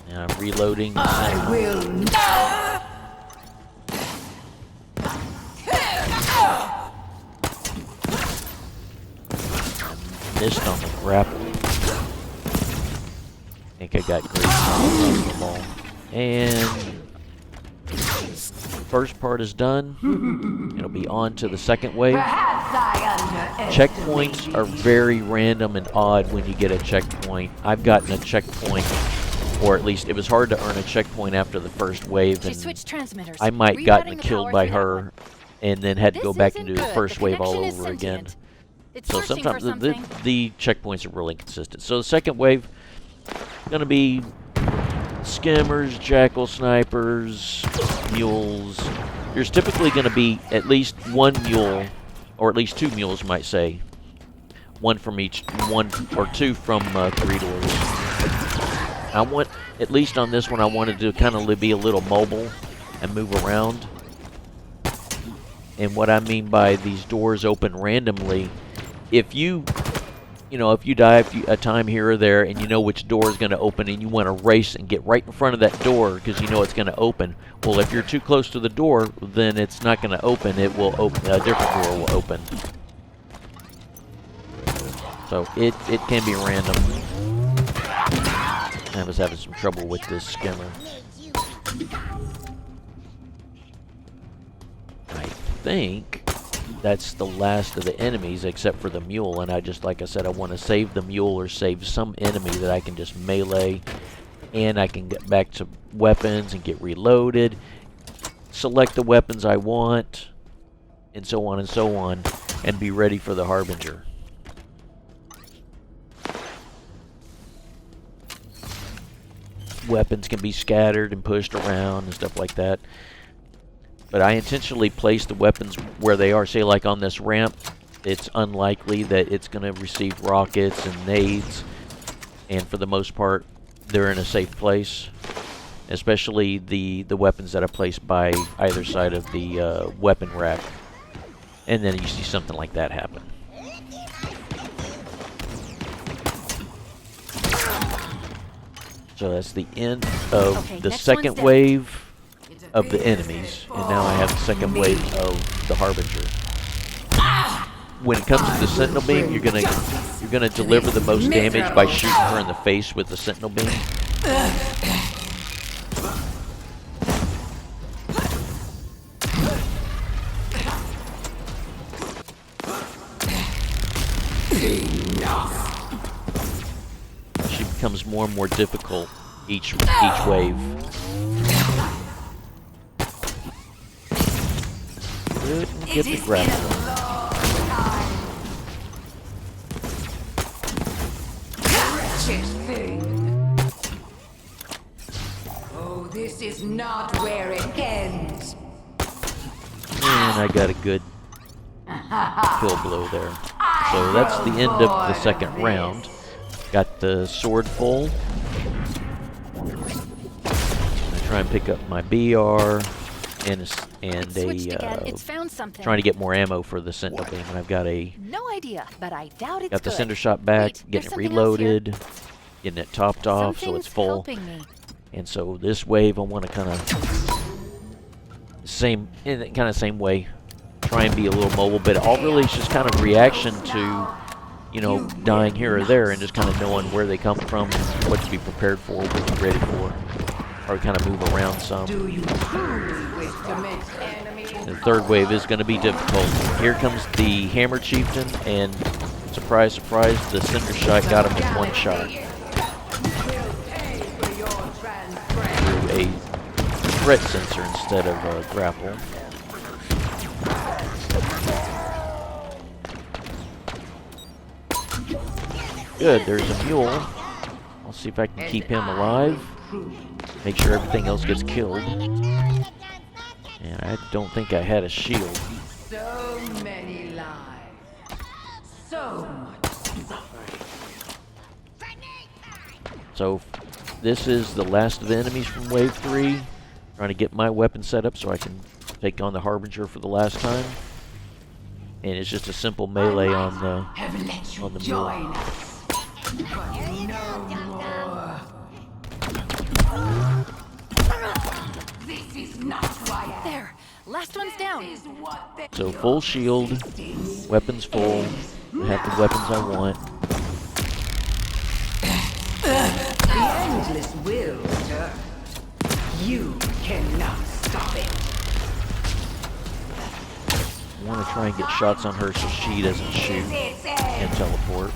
And I'm reloading. I will not. Missed on the grapple. I think I got great on the ball. And first part is done. It'll be on to the second wave. Checkpoints are very random and odd when you get a checkpoint. I've gotten a checkpoint or at least it was hard to earn a checkpoint after the first wave, She and switched transmitters. I might Rerouting gotten the killed power by through that her, one. and then had to go This back and isn't do the good. first The wave all connection is over again. sentient. It's So searching sometimes for something. the checkpoints are really inconsistent. So the second wave going to be skimmers, jackal snipers, mules. There's typically going to be at least one mule, or at least two mules, might say. One from each, one or two from 3 doors. I want, at least on this one, I wanted to kind of be a little mobile and move around. And what I mean by these doors open randomly, if you die a time here or there and you know which door is going to open and you want to race and get right in front of that door because you know it's going to open, well, if you're too close to the door, then it's not going to open. It will open, a different door will open. So it can be random. I was having some trouble with this skimmer. I think that's the last of the enemies except for the mule, and I just, like I said, I want to save the mule or save some enemy that I can just melee, and I can get back to weapons and get reloaded, select the weapons I want, and so on, and be ready for the Harbinger. Weapons can be scattered and pushed around and stuff like that. But I intentionally place the weapons where they are. Say, like on this ramp, it's unlikely that it's going to receive rockets and nades. And for the most part, they're in a safe place. Especially the weapons that are placed by either side of the weapon rack. And then you see something like that happen. So that's the end of the second wave of the enemies, and now I have the second wave of the Harbinger. When it comes to the Sentinel Beam, you're gonna deliver the most damage by shooting her in the face with the Sentinel Beam. She becomes more and more difficult each wave. Couldn't get the grapple. Wretched thing. Oh, this is not where it ends. And I got a good kill blow there. So that's the end of the second round. Got the sword full. I try and pick up my BR and It's found something. trying to get more ammo for the Sentinel Beam, and I've got No idea, but I doubt it's got the good. Cinder Shot back, Wait, getting there's it something else here. reloaded, getting it topped off so it's full. Helping me. And so this wave, I want to kind of same way, try and be a little mobile, but all really is just kind of reaction to, you know, dying here or there, and just kind of knowing where they come from, what to be prepared for, what to be ready for, or kind of move around some. Do you truly wish to make enemies? The third wave is going to be difficult. Here comes the Hammer Chieftain, and surprise, surprise, the Cinder Shot got him with one shot. Will pay for your transgression. Through a threat sensor instead of a grapple. Good, there's a mule. I'll see if I can keep him alive. Make sure everything else gets killed. And I don't think I had a shield. So many lives. So much suffering. So this is the last of the enemies from Wave 3. Trying to get my weapon set up so I can take on the Harbinger for the last time. And it's just a simple melee on the Have let you mule. join us, but no more. This is not who I am. There, last one's down. This is what they So full shield, weapons full. I have the weapons I want. The endless will return. You cannot stop it. I want to try and get shots on her so she doesn't shoot and teleport.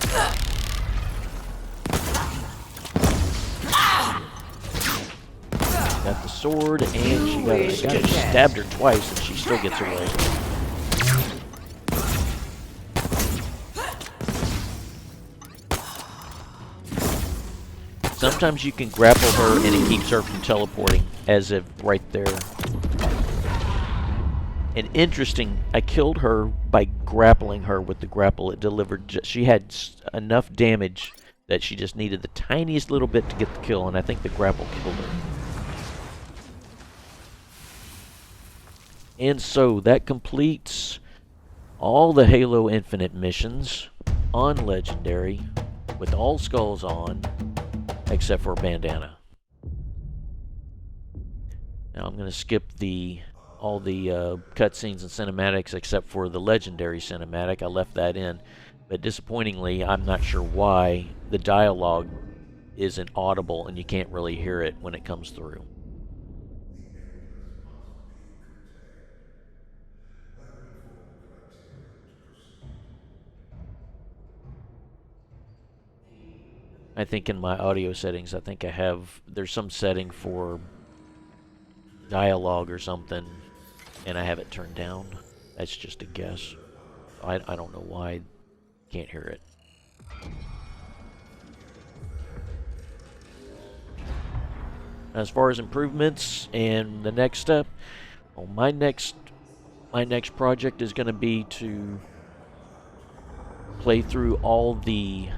sword, and she got stabbed her twice, and she still gets away. Sometimes you can grapple her and it keeps her from teleporting, as if right there. And interesting, I killed her by grappling her with the grapple. It delivered, she had enough damage that she just needed the tiniest little bit to get the kill, and I think the grapple killed her. And so that completes all the Halo Infinite missions on Legendary with all skulls on, except for Bandana. Now I'm going to skip all the cutscenes and cinematics except for the Legendary cinematic. I left that in. But disappointingly, I'm not sure why the dialogue isn't audible and you can't really hear it when it comes through. I think in my audio settings, I think there's some setting for dialogue or something, and I have it turned down. That's just a guess. I don't know why I can't hear it. As far as improvements and the next step, well, my next project is going to be to play through all the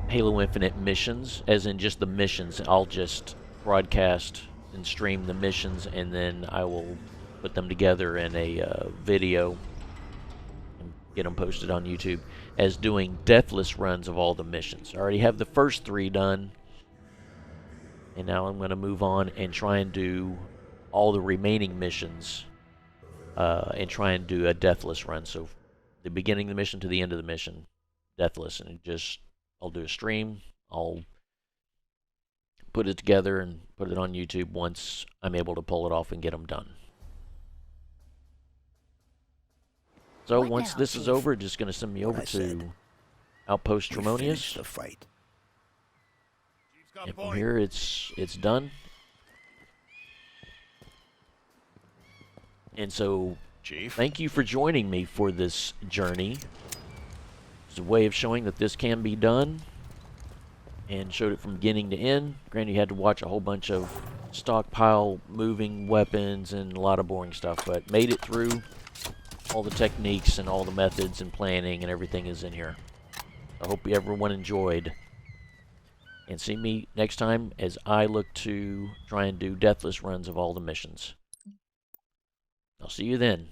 Halo Infinite missions, as in just the missions. I'll just broadcast and stream the missions, and then I will put them together in a video and get them posted on YouTube as doing deathless runs of all the missions. I already have the first 3 done, and now I'm going to move on and try and do all the remaining missions and try and do a deathless run. So the beginning of the mission to the end of the mission, deathless, and I'll do a stream. I'll put it together and put it on YouTube once I'm able to pull it off and get them done. So What once now, this is Chief? over, just going to send me over I said. to Outpost We Tremonius. finished the fight. And from here, it's done. And so, Chief. thank you for joining me for this journey. It's a way of showing that this can be done, and showed it from beginning to end. Granted, you had to watch a whole bunch of stockpile moving weapons and a lot of boring stuff, but made it through. All the techniques and all the methods and planning and everything is in here. I hope everyone enjoyed. And see me next time as I look to try and do deathless runs of all the missions. I'll see you then.